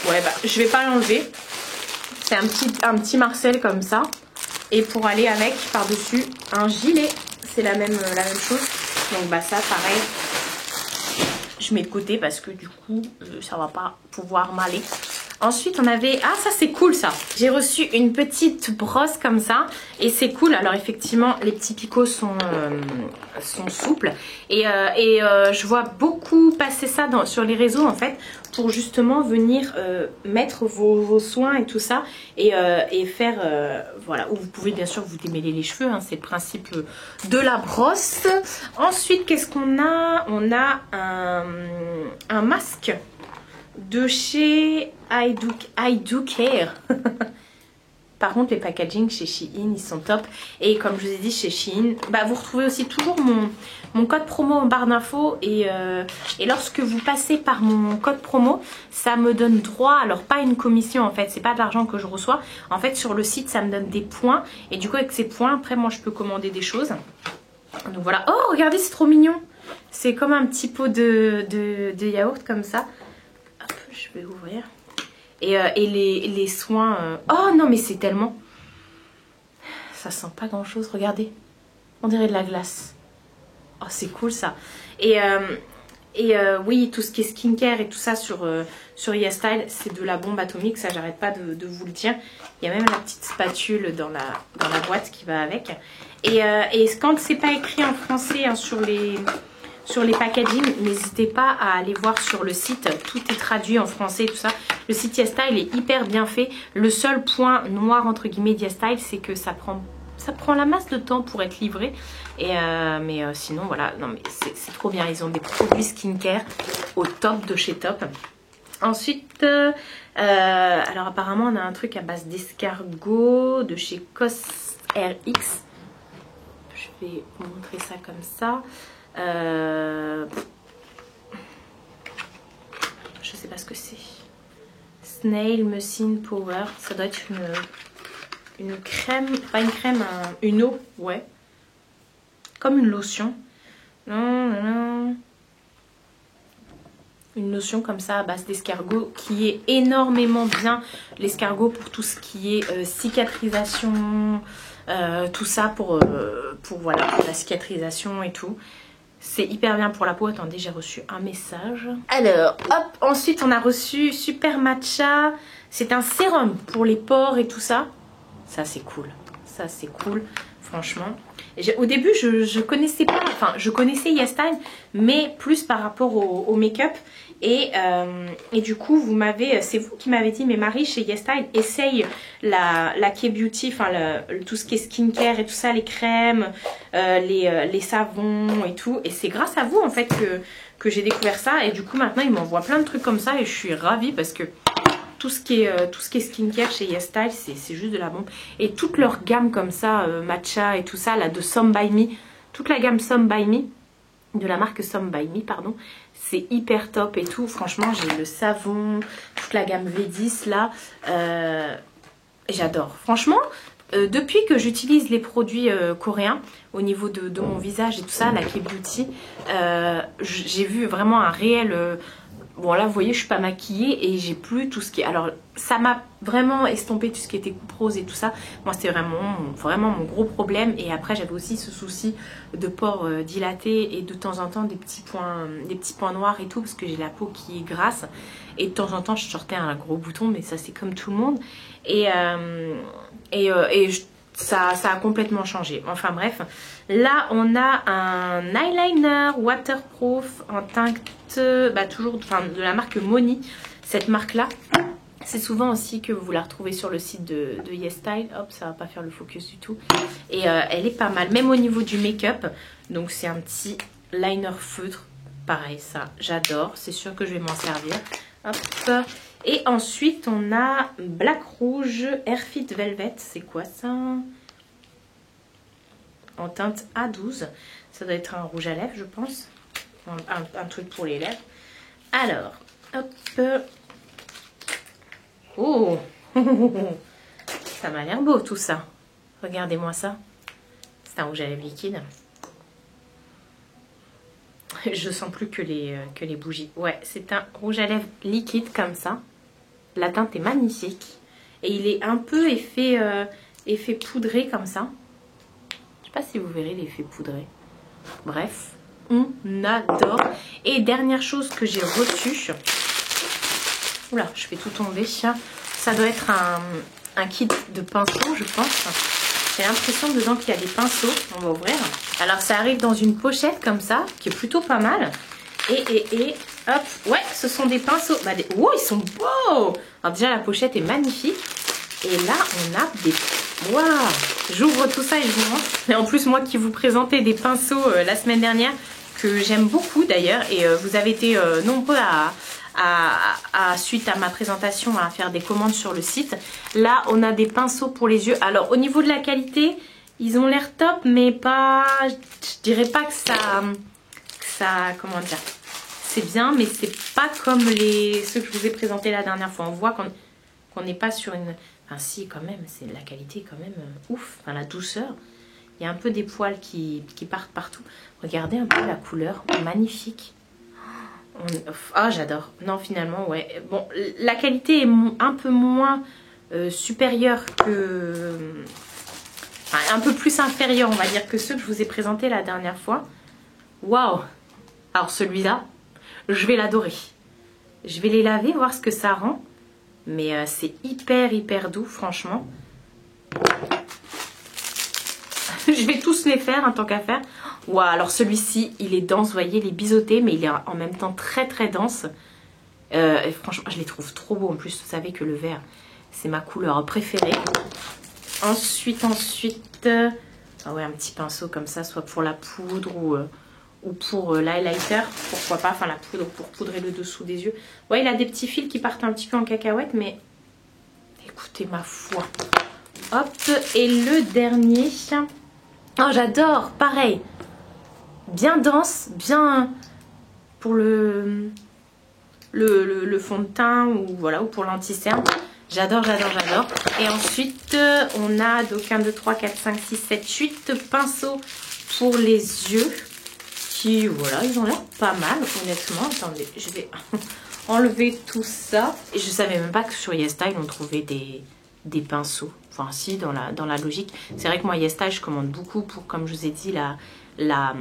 Ouais, bah je vais pas l'enlever. C'est un petit Marcel comme ça. Et pour aller avec, par-dessus, un gilet. C'est la même chose. Donc bah ça, pareil. Je mets de côté parce que du coup ça va pas pouvoir m'aller. Ensuite on avait, ah ça c'est cool ça, j'ai reçu une petite brosse comme ça et c'est cool. Alors effectivement les petits picots sont souples et je vois beaucoup passer ça sur les réseaux en fait, pour justement venir mettre vos soins et tout ça et faire voilà, où vous pouvez bien sûr vous démêler les cheveux hein, c'est le principe de la brosse. Ensuite qu'est-ce qu'on a? On a un masque de chez I Do Care. Par contre les packaging chez Shein ils sont top. Et comme je vous ai dit chez Shein, bah, vous retrouvez aussi toujours mon code promo en barre d'infos. Et lorsque vous passez par mon code promo, ça me donne droit, alors pas une commission en fait, c'est pas de l'argent que je reçois. En fait sur le site ça me donne des points. Et du coup avec ces points après moi je peux commander des choses. Donc voilà. Oh regardez c'est trop mignon. C'est comme un petit pot de yaourt comme ça. Hop, je vais ouvrir. Et les soins... Oh non mais c'est tellement... Ça sent pas grand chose, regardez. On dirait de la glace. Oh c'est cool ça. Et oui, tout ce qui est skincare et tout ça sur YesStyle, c'est de la bombe atomique. Ça j'arrête pas de vous le dire. Il y a même la petite spatule dans la boîte qui va avec. Et quand c'est pas écrit en français hein, sur les packaging, n'hésitez pas à aller voir sur le site, tout est traduit en français et tout ça. Le site YesStyle est hyper bien fait. Le seul point noir entre guillemets de YesStyle, c'est que ça prend la masse de temps pour être livré. Mais sinon voilà, non mais c'est trop bien. Ils ont des produits skincare au top de chez top. Ensuite, alors apparemment on a un truc à base d'escargot de chez CosRX. Je vais vous montrer ça comme ça. Je sais pas ce que c'est. Snail Mucin Power. Ça doit être une crème, pas une crème, une eau, ouais. Comme une lotion. Non. Une lotion comme ça à base d'escargot qui est énormément bien. L'escargot pour tout ce qui est cicatrisation, tout ça pour voilà, pour la cicatrisation et tout. C'est hyper bien pour la peau. Attendez, j'ai reçu un message. Alors, hop, ensuite on a reçu Super Matcha. C'est un sérum pour les pores et tout ça. Ça c'est cool. Ça c'est cool, franchement. Au début, je connaissais pas, enfin je connaissais YesStyle, mais plus par rapport au make-up. Et du coup, c'est vous qui m'avez dit, mais Marie, chez YesStyle, essaye la K-Beauty, enfin tout ce qui est skincare et tout ça, les crèmes, les savons et tout. Et c'est grâce à vous, en fait, que j'ai découvert ça. Et du coup, maintenant, ils m'envoient plein de trucs comme ça et je suis ravie parce que tout ce qui est skincare chez YesStyle, c'est juste de la bombe. Et toute leur gamme comme ça, matcha et tout ça, là, de Some By Me, toute la gamme Some By Me, de la marque Some By Me, pardon, c'est hyper top et tout. Franchement, j'ai le savon, toute la gamme V10 là, j'adore. Franchement, depuis que j'utilise les produits coréens au niveau de mon visage et tout ça, la K-Beauty, j'ai vu vraiment un réel... bon là, vous voyez, je suis pas maquillée et j'ai plus tout ce qui est... Alors, ça m'a vraiment estompé tout ce qui était coupe rose et tout ça. Moi, c'était vraiment mon gros problème. Et après, j'avais aussi ce souci de pores dilatés et de temps en temps des petits points noirs et tout parce que j'ai la peau qui est grasse. Et de temps en temps, je sortais un gros bouton, mais ça, c'est comme tout le monde. Ça a complètement changé. Enfin bref, là on a un eyeliner waterproof en teinte, toujours de la marque Moni. Cette marque là, c'est souvent aussi que vous la retrouvez sur le site de YesStyle. Hop, ça va pas faire le focus du tout. Et elle est pas mal, même au niveau du make-up. Donc c'est un petit liner feutre. Pareil, ça j'adore. C'est sûr que je vais m'en servir. Hop. Et ensuite, on a Black Rouge Airfit Velvet. C'est quoi ça? En teinte A12. Ça doit être un rouge à lèvres, je pense. Un truc pour les lèvres. Alors, hop. Oh, ça m'a l'air beau tout ça. Regardez-moi ça. C'est un rouge à lèvres liquide. Je sens plus que les bougies. Ouais, c'est un rouge à lèvres liquide comme ça. La teinte est magnifique. Et il est un peu effet poudré comme ça. Je sais pas si vous verrez l'effet poudré. Bref, on adore. Et dernière chose que j'ai reçue. Oula, je fais tout tomber. Ça doit être un kit de pinceaux, je pense. J'ai l'impression dedans qu'il y a des pinceaux. On va ouvrir. Alors, ça arrive dans une pochette comme ça, qui est plutôt pas mal. Et hop, ouais, ce sont des pinceaux. Oh, ils sont beaux. Alors déjà, la pochette est magnifique. Et là, on a des... Waouh, j'ouvre tout ça et je vous montre. Et en plus, moi qui vous présentais des pinceaux la semaine dernière, que j'aime beaucoup d'ailleurs. Et vous avez été nombreux suite à ma présentation, à faire des commandes sur le site. Là, on a des pinceaux pour les yeux. Alors, au niveau de la qualité, ils ont l'air top, mais pas... Je dirais pas que ça... Comment dire? C'est bien, mais c'est pas comme ceux que je vous ai présentés la dernière fois. On voit qu'on n'est pas sur une... Enfin si, quand même, c'est la qualité quand même ouf. Enfin, la douceur. Il y a un peu des poils qui partent partout. Regardez un peu la couleur, magnifique. Ah, j'adore. Non, finalement, ouais. Bon, la qualité est un peu moins supérieure que... Enfin, un peu plus inférieure, on va dire, que ceux que je vous ai présentés la dernière fois. Waouh! Alors celui-là, je vais l'adorer. Je vais les laver, voir ce que ça rend. Mais c'est hyper doux, franchement. Je vais tous les faire, en tant qu'à faire. Waouh, alors celui-ci, il est dense, vous voyez, il est biseauté, mais il est en même temps très dense. Et franchement, je les trouve trop beaux. En plus, vous savez que le vert, c'est ma couleur préférée. Ensuite... Ah ouais, un petit pinceau comme ça, soit pour la poudre ou pour l'highlighter, pourquoi pas, enfin la poudre pour poudrer le dessous des yeux. Ouais, il a des petits fils qui partent un petit peu en cacahuète, mais écoutez, ma foi. Hop, et le dernier, oh j'adore, pareil, bien dense, bien pour le fond de teint ou voilà, ou pour l'anti-cerne. J'adore. Et ensuite, on a donc 1, 2, 3, 4, 5, 6, 7, 8 pinceaux pour les yeux. Qui, voilà, ils ont l'air pas mal, honnêtement. Attendez, je vais enlever tout ça. Et je savais même pas que sur YesStyle, on trouvait des pinceaux. Enfin, si, dans la logique. C'est vrai que moi, YesStyle, je commande beaucoup pour, comme je vous ai dit, la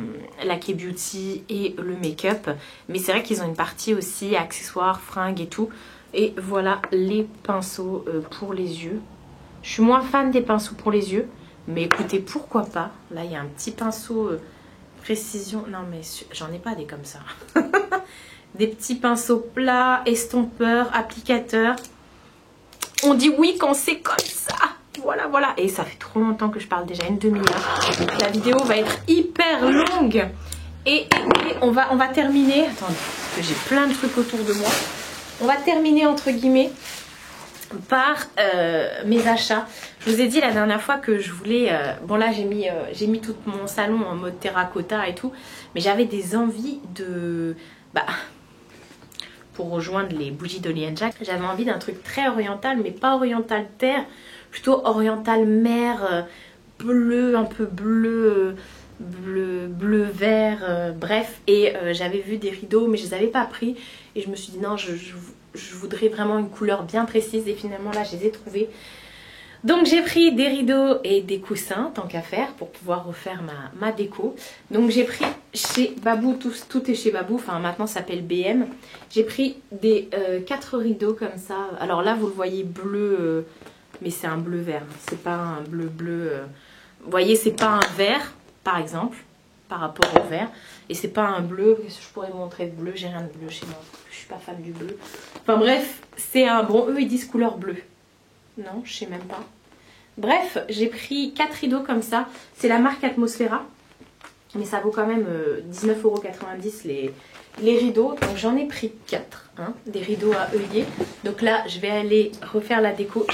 K-Beauty et le make-up. Mais c'est vrai qu'ils ont une partie aussi accessoires, fringues et tout. Et voilà les pinceaux pour les yeux. Je suis moins fan des pinceaux pour les yeux. Mais écoutez, pourquoi pas. Là, il y a un petit pinceau précision. Non, mais j'en ai pas des comme ça. des petits pinceaux plats, estompeurs, applicateurs. On dit oui quand c'est comme ça. Voilà, voilà. Et ça fait trop longtemps que je parle déjà, une demi-heure. La vidéo va être hyper longue. Et on va terminer. Attendez, parce que j'ai plein de trucs autour de moi. On va terminer entre guillemets par mes achats. Je vous ai dit la dernière fois que je voulais... bon là j'ai mis tout mon salon en mode terracotta et tout. Mais j'avais des envies de... pour rejoindre les bougies d'Holly & Jack, j'avais envie d'un truc très oriental, mais pas oriental terre, plutôt oriental mer, bleu, un peu bleu, bleu vert, bref. Et j'avais vu des rideaux, mais je les avais pas pris. Et je me suis dit non, je voudrais vraiment une couleur bien précise. Et finalement là, je les ai trouvés. Donc j'ai pris des rideaux et des coussins, tant qu'à faire, pour pouvoir refaire ma déco. Donc j'ai pris chez Babou, tout est chez Babou, enfin maintenant ça s'appelle BM. J'ai pris des 4 rideaux comme ça. Alors là vous le voyez bleu, mais c'est un bleu vert, c'est pas un bleu. Vous voyez, c'est pas un vert par exemple, par rapport au vert. Et c'est pas un bleu, qu'est-ce que je pourrais vous montrer de bleu, j'ai rien de bleu chez moi, je suis pas fan du bleu. Enfin bref, c'est un, bon eux ils disent couleur bleue. Non, je sais même pas. Bref, j'ai pris 4 rideaux comme ça. C'est la marque Atmosphera. Mais ça vaut quand même 19,90 € les rideaux. Donc j'en ai pris 4. Hein, des rideaux à œillet. Donc là, je vais aller refaire la déco.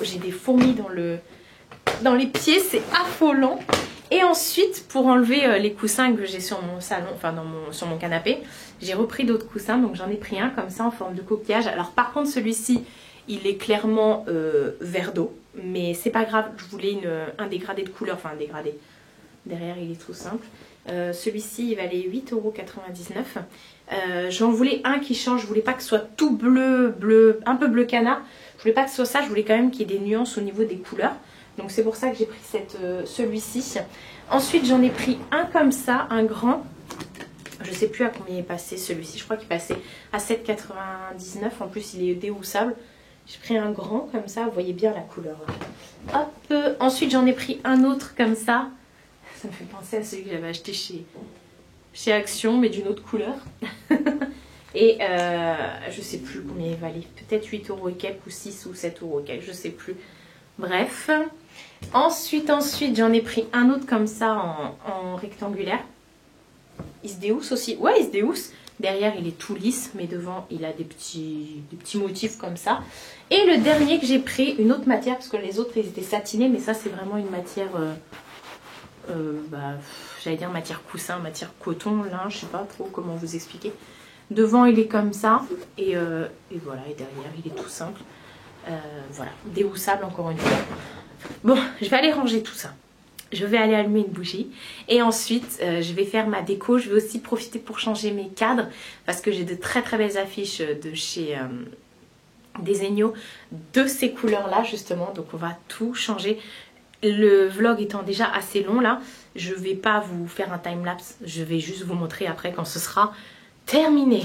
J'ai des fourmis dans les pieds. C'est affolant. Et ensuite, pour enlever les coussins que j'ai sur mon salon, enfin sur mon canapé, j'ai repris d'autres coussins. Donc j'en ai pris un comme ça en forme de coquillage. Alors par contre, celui-ci... il est clairement vert d'eau, mais c'est pas grave, je voulais un dégradé de couleur, enfin un dégradé. Derrière il est tout simple. Celui-ci il valait 8,99 €. J'en voulais un qui change, je voulais pas que ce soit tout bleu, un peu bleu canard. Je voulais pas que ce soit ça, je voulais quand même qu'il y ait des nuances au niveau des couleurs. Donc c'est pour ça que j'ai pris celui-ci. Ensuite j'en ai pris un comme ça, un grand. Je sais plus à combien il est passé celui-ci, je crois qu'il passait à 7,99 €. En plus il est déhoussable. J'ai pris un grand comme ça, vous voyez bien la couleur. Hop, ensuite j'en ai pris un autre comme ça. Ça me fait penser à celui que j'avais acheté chez Action, mais d'une autre couleur. Et je sais plus combien il valait. Peut-être 8 € et quelques, ou 6 ou 7 € et quelques, je sais plus. Bref. Ensuite j'en ai pris un autre comme ça en rectangulaire. Il se déhousse aussi. Ouais, il se déhousse. Derrière, il est tout lisse, mais devant, il a des petits motifs comme ça. Et le dernier que j'ai pris, une autre matière, parce que les autres, ils étaient satinés, mais ça, c'est vraiment une matière, j'allais dire matière coussin, matière coton, linge, je sais pas trop comment vous expliquer. Devant, il est comme ça, et voilà, et derrière, il est tout simple. Voilà, déhoussable encore une fois. Bon, je vais aller ranger tout ça. Je vais aller allumer une bougie et ensuite je vais faire ma déco. Je vais aussi profiter pour changer mes cadres parce que j'ai de très très belles affiches de chez Desenio de ces couleurs là justement. Donc on va tout changer. Le vlog étant déjà assez long là, je vais pas vous faire un timelapse. Je vais juste vous montrer après quand ce sera terminé.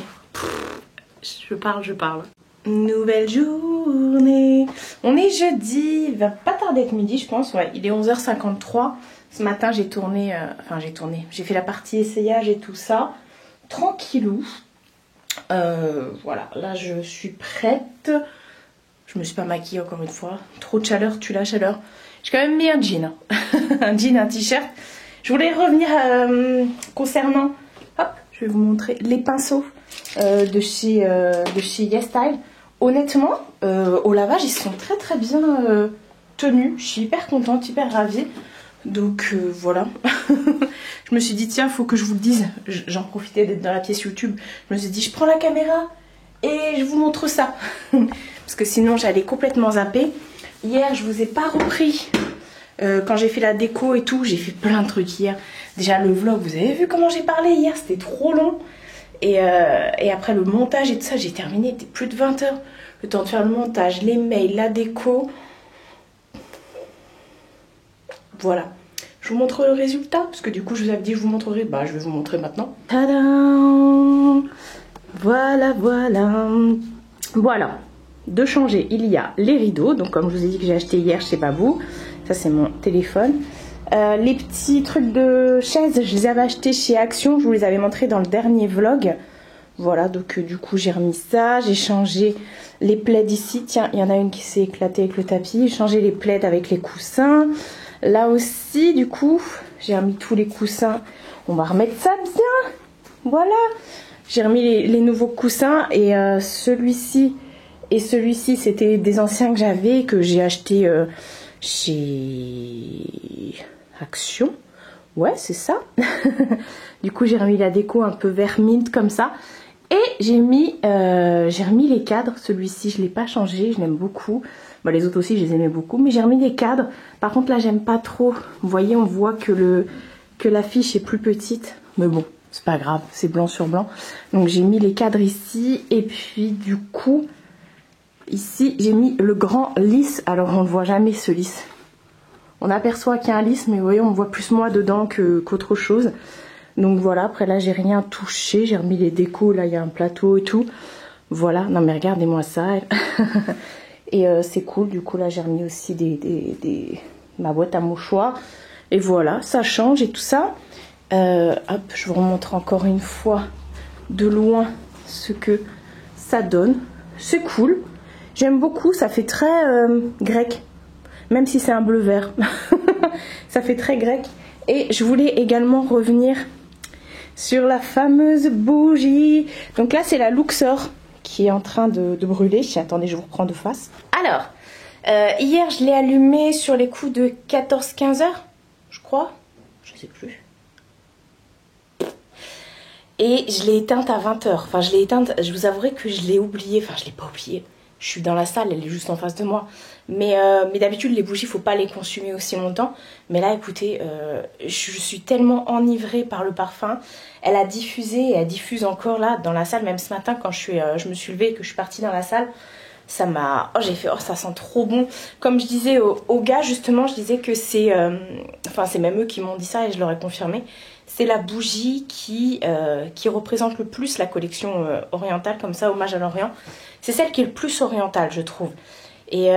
Je parle. Nouvelle journée. On est jeudi, il va pas tarder d'être midi je pense, ouais, il est 11h53. Ce matin j'ai tourné, j'ai fait la partie essayage et tout ça, tranquillou. Voilà, là je suis prête. Je me suis pas maquillée encore une fois, trop de chaleur, tue la chaleur. J'ai quand même mis un jean, hein. Un jean, un t-shirt. Je voulais revenir concernant, hop, je vais vous montrer les pinceaux de chez YesStyle. Honnêtement, au lavage, ils sont très très bien tenus. Je suis hyper contente, hyper ravie. Donc voilà. Je me suis dit, tiens, faut que je vous le dise. J'en profitais d'être dans la pièce YouTube. Je me suis dit, je prends la caméra et je vous montre ça. Parce que sinon, j'allais complètement zapper. Hier, je vous ai pas repris. Quand j'ai fait la déco et tout, j'ai fait plein de trucs hier. Déjà, le vlog, vous avez vu comment j'ai parlé hier? C'était trop long. Et après le montage et tout ça, j'ai terminé, il était plus de 20 h. Le temps de faire le montage, les mails, la déco. Voilà. Je vous montre le résultat, parce que du coup je vous avais dit que je vous montrerai. Bah je vais vous montrer maintenant. Tadam! Voilà. Voilà. De changer, il y a les rideaux. Donc comme je vous ai dit que j'ai acheté hier chez Babou. Ça c'est mon téléphone. Les petits trucs de chaise, je les avais achetés chez Action. Je vous les avais montrés dans le dernier vlog. Voilà, donc du coup j'ai remis ça, j'ai changé les plaids ici. Tiens, il y en a une qui s'est éclatée avec le tapis. J'ai changé les plaids avec les coussins. Là aussi, du coup, j'ai remis tous les coussins. On va remettre ça bien. Voilà. J'ai remis les nouveaux coussins et celui-ci et celui-ci, c'était des anciens que j'avais, que j'ai acheté chez Action. Ouais, c'est ça. Du coup, j'ai remis la déco un peu vert mint comme ça. Et j'ai remis les cadres. Celui-ci, je ne l'ai pas changé, je l'aime beaucoup. Bon, les autres aussi, je les aimais beaucoup. Mais j'ai remis les cadres. Par contre, là, j'aime pas trop. Vous voyez, on voit que l'affiche est plus petite. Mais bon, c'est pas grave, c'est blanc sur blanc. Donc, j'ai mis les cadres ici. Et puis, du coup, ici, j'ai mis le grand lisse. Alors, on ne voit jamais ce lisse. On aperçoit qu'il y a un lisse, mais vous voyez, on voit plus moi dedans qu'autre chose. Donc voilà, après là, j'ai rien touché. J'ai remis les décos, là, il y a un plateau et tout. Voilà, non mais regardez-moi ça. Et c'est cool, du coup, là, j'ai remis aussi ma boîte à mouchoirs. Et voilà, ça change et tout ça. Hop, je vous remontre encore une fois de loin ce que ça donne. C'est cool. J'aime beaucoup, ça fait très grec. Même si c'est un bleu vert. Ça fait très grec. Et je voulais également revenir sur la fameuse bougie. Donc là, c'est la Luxor qui est en train de brûler. Attendez, je vous reprends de face. Alors, hier, je l'ai allumée sur les coups de 14-15 heures, je crois. Je sais plus. Et je l'ai éteinte à 20 heures. Enfin, je l'ai éteinte, je vous avouerai que je l'ai oubliée. Enfin, je l'ai pas oubliée. Je suis dans la salle, elle est juste en face de moi. Mais d'habitude, les bougies, il ne faut pas les consumer aussi longtemps. Mais là, écoutez, je suis tellement enivrée par le parfum. Elle a diffusé et elle diffuse encore là dans la salle. Même ce matin, quand je me suis levée et que je suis partie dans la salle, ça m'a... Oh, j'ai fait, oh, ça sent trop bon. Comme je disais aux gars, justement, je disais que c'est... Enfin, c'est même eux qui m'ont dit ça et je leur ai confirmé. C'est la bougie qui représente le plus la collection orientale, comme ça, hommage à l'Orient. C'est celle qui est le plus orientale, je trouve. Et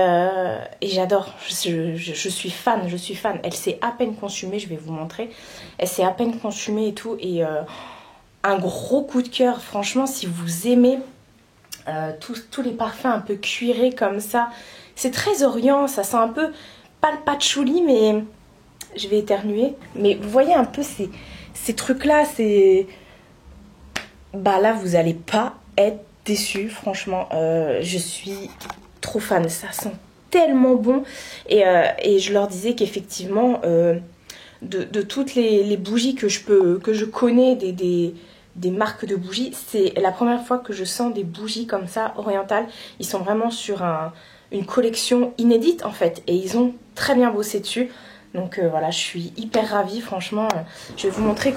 j'adore, je suis fan, Elle s'est à peine consumée, je vais vous montrer. Elle s'est à peine consumée et tout. Et un gros coup de cœur, franchement, si vous aimez tous les parfums un peu cuirés comme ça. C'est très orient, ça sent un peu, pas le patchouli, mais je vais éternuer. Mais vous voyez un peu ces trucs-là, c'est... Bah là, vous allez pas être déçus, franchement. Je suis trop fan, ça sent tellement bon. Et je leur disais qu'effectivement, de toutes les bougies que je connais, des marques de bougies, c'est la première fois que je sens des bougies comme ça, orientales. Ils sont vraiment sur une collection inédite en fait. Et ils ont très bien bossé dessus. Donc voilà, je suis hyper ravie, franchement. Je vais vous montrer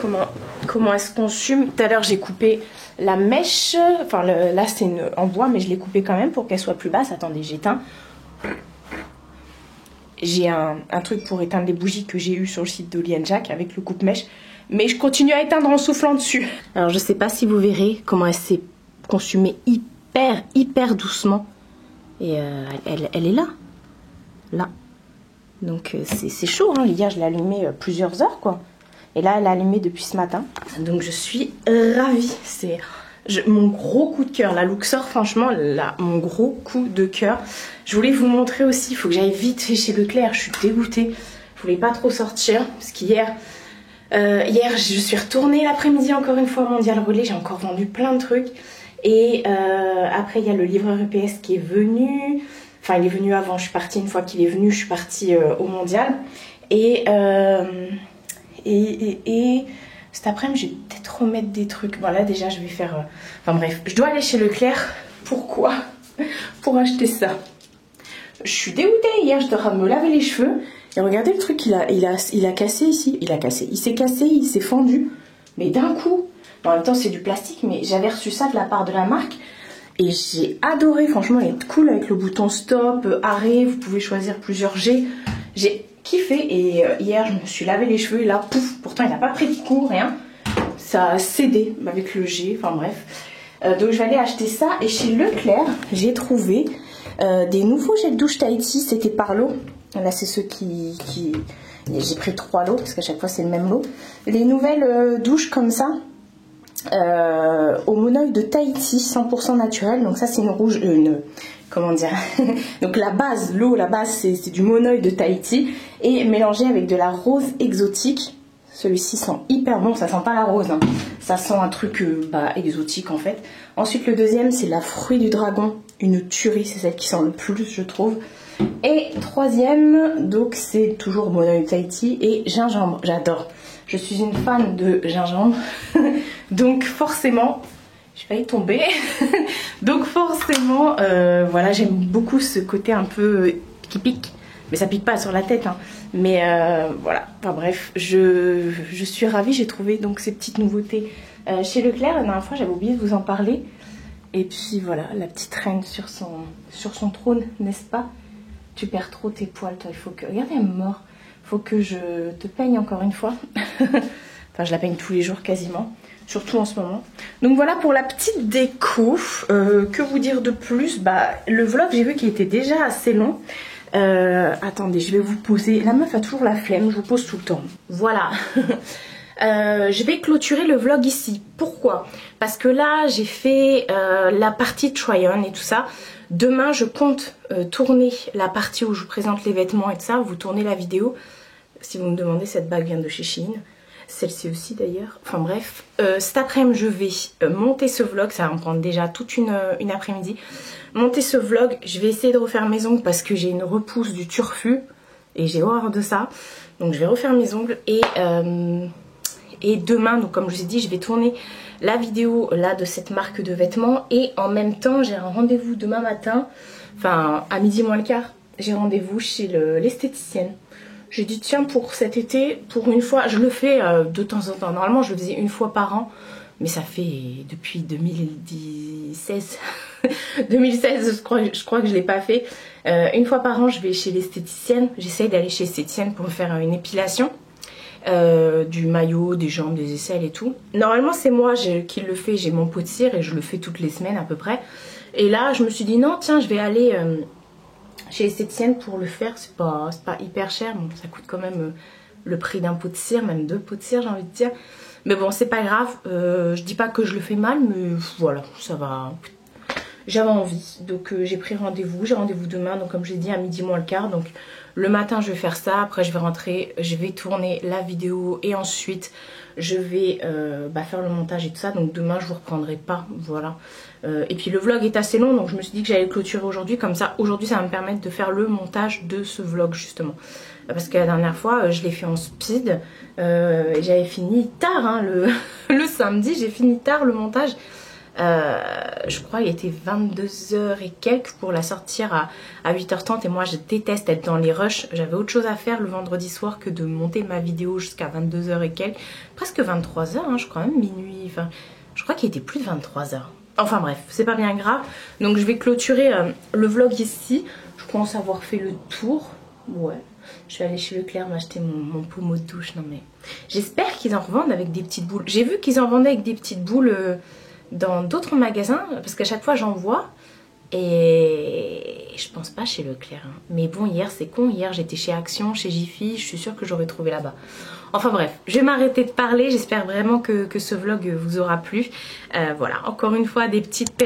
comment elle se consume. Tout à l'heure, j'ai coupé la mèche. Enfin, là, c'est en bois, mais je l'ai coupée quand même pour qu'elle soit plus basse. Attendez, j'éteins. J'ai un truc pour éteindre les bougies que j'ai eu sur le site d'Oli & Jack avec le coupe-mèche. Mais je continue à éteindre en soufflant dessus. Alors, je sais pas si vous verrez comment elle s'est consumée hyper doucement. Et elle est là. Là. Donc c'est chaud, hein. Hier je l'ai allumé plusieurs heures quoi. Et là elle est allumée depuis ce matin. Donc je suis ravie. C'est mon gros coup de cœur. La Luxor, franchement, mon gros coup de cœur. Je voulais vous montrer aussi, il faut que j'aille vite fait chez Leclerc. Je suis dégoûtée. Je voulais pas trop sortir. Parce qu'hier, je suis retournée l'après-midi encore une fois à Mondial Relais. J'ai encore vendu plein de trucs. Et après il y a le livreur UPS qui est venu. Enfin, il est venu avant, je suis partie une fois qu'il est venu, je suis partie au Mondial. Et cet après-midi, je vais peut-être remettre des trucs. Bon, là, déjà, je vais faire... Enfin, bref, je dois aller chez Leclerc. Pourquoi? Pour acheter ça. Je suis dégoûtée. Hier, je dois me laver les cheveux. Et regardez le truc, il a cassé ici. Il s'est cassé, il s'est fendu. Mais d'un coup. En même temps, c'est du plastique, mais j'avais reçu ça de la part de la marque. Et j'ai adoré, franchement, elle est cool avec le bouton stop, arrêt, vous pouvez choisir plusieurs G. J'ai kiffé et hier je me suis lavé les cheveux et là, pouf, pourtant il n'a pas pris de coup, rien. Ça a cédé avec le G, enfin bref. Donc je vais aller acheter ça et chez Leclerc, j'ai trouvé des nouveaux gels douche Tahiti, c'était par lot. Là c'est ceux qui... J'ai pris 3 lots parce qu'à chaque fois c'est le même lot. Les nouvelles douches comme ça. au monoeil de Tahiti, 100% naturel. Donc ça c'est une rouge, comment dire donc la base c'est du monoeil de Tahiti et mélangé avec de la rose exotique. Celui-ci sent hyper bon, ça sent pas la rose, hein. Ça sent un truc exotique en fait. Ensuite le deuxième c'est la fruit du dragon, une tuerie, c'est celle qui sent le plus je trouve. Et troisième, donc c'est toujours monoeil de Tahiti et gingembre, j'adore. Je suis une fan de gingembre, donc forcément, je vais pas y tomber. Donc forcément, voilà, j'aime beaucoup ce côté un peu qui pique. Mais ça pique pas sur la tête, hein. Mais voilà, enfin bref, je suis ravie, j'ai trouvé donc ces petites nouveautés chez Leclerc. La dernière fois, j'avais oublié de vous en parler. Et puis voilà, la petite reine sur son trône, n'est-ce pas? Tu perds trop tes poils, toi, il faut que... Regardez, elle est morte. Faut que je te peigne encore une fois. Enfin, je la peigne tous les jours quasiment. Surtout en ce moment. Donc voilà pour la petite déco. Que vous dire de plus? Le vlog, j'ai vu qu'il était déjà assez long. Attendez, je vais vous poser. La meuf a toujours la flemme, je vous pose tout le temps. Voilà. Je vais clôturer le vlog ici. Pourquoi? Parce que là, j'ai fait la partie try-on et tout ça. Demain, je compte tourner la partie où je vous présente les vêtements et tout ça. Vous tournez la vidéo. Si vous me demandez, cette bague vient de chez Shein. Celle-ci aussi d'ailleurs. Enfin bref. Cet après-midi, je vais monter ce vlog. Ça va me prendre déjà toute une après-midi. Monter ce vlog. Je vais essayer de refaire mes ongles parce que j'ai une repousse du turfu. Et j'ai horreur de ça. Donc je vais refaire mes ongles. Et demain, donc comme je vous ai dit, je vais tourner la vidéo là de cette marque de vêtements. Et en même temps, j'ai un rendez-vous demain matin. Enfin, à midi moins le quart. J'ai rendez-vous chez l'esthéticienne. J'ai dit tiens, pour cet été, pour une fois, je le fais de temps en temps. Normalement je le faisais une fois par an, mais ça fait depuis 2016. 2016 je crois que je l'ai pas fait. Une fois par an je vais chez l'esthéticienne. J'essaye d'aller chez l'esthéticienne pour me faire une épilation. Du maillot, des jambes, des aisselles et tout. Normalement c'est moi qui le fais, j'ai mon pot de cire et je le fais toutes les semaines à peu près. Et là je me suis dit non tiens, je vais aller... chez l'esthéticienne pour le faire, c'est pas hyper cher, bon, ça coûte quand même le prix d'un pot de cire, même 2 pots de cire j'ai envie de dire. Mais bon c'est pas grave, je dis pas que je le fais mal, mais voilà, ça va. J'avais envie, donc j'ai pris rendez-vous, j'ai rendez-vous demain, donc comme j'ai dit à midi moins le quart, donc le matin je vais faire ça, après je vais rentrer, je vais tourner la vidéo et ensuite je vais faire le montage et tout ça, donc demain je vous reprendrai pas, voilà. Et puis le vlog est assez long, donc je me suis dit que j'allais clôturer aujourd'hui, comme ça aujourd'hui ça va me permettre de faire le montage de ce vlog justement. Parce que la dernière fois je l'ai fait en speed, et j'avais fini tard, hein, le samedi j'ai fini tard le montage. Je crois il était 22h et quelques pour la sortir à 8h30 et moi je déteste être dans les rushs. J'avais autre chose à faire le vendredi soir que de monter ma vidéo jusqu'à 22h et quelques, presque 23h, hein, je crois même minuit, enfin je crois qu'il était plus de 23h. Enfin bref, c'est pas bien grave. Donc je vais clôturer le vlog ici. Je pense avoir fait le tour. Ouais. Je vais aller chez Leclerc m'acheter mon pommeau de douche. Non mais j'espère qu'ils en revendent avec des petites boules. J'ai vu qu'ils en vendaient avec des petites boules dans d'autres magasins. Parce qu'à chaque fois j'en vois. Et je pense pas chez Leclerc. Hein. Mais bon, hier c'est con. Hier j'étais chez Action, chez Jiffy. Je suis sûre que j'aurais trouvé là-bas. Enfin bref, je vais m'arrêter de parler. J'espère vraiment que ce vlog vous aura plu. Voilà, encore une fois, des petites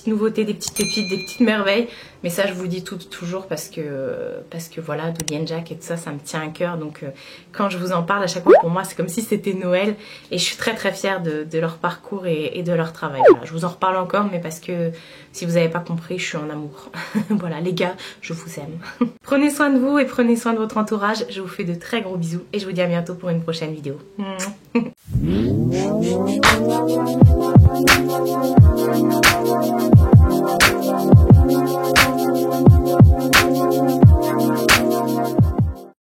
nouveautés, des petites pépites, des petites merveilles. Mais ça, je vous dis toujours parce que voilà, Dolly & Jack et tout ça, ça me tient à cœur. Donc quand je vous en parle à chaque fois, pour moi, c'est comme si c'était Noël. Et je suis très très fière de leur parcours et de leur travail. Voilà, je vous en reparle encore, mais parce que si vous n'avez pas compris, je suis en amour. Voilà, les gars, je vous aime. Prenez soin de vous et prenez soin de votre entourage. Je vous fais de très gros bisous et je vous dis à bientôt pour une prochaine vidéo.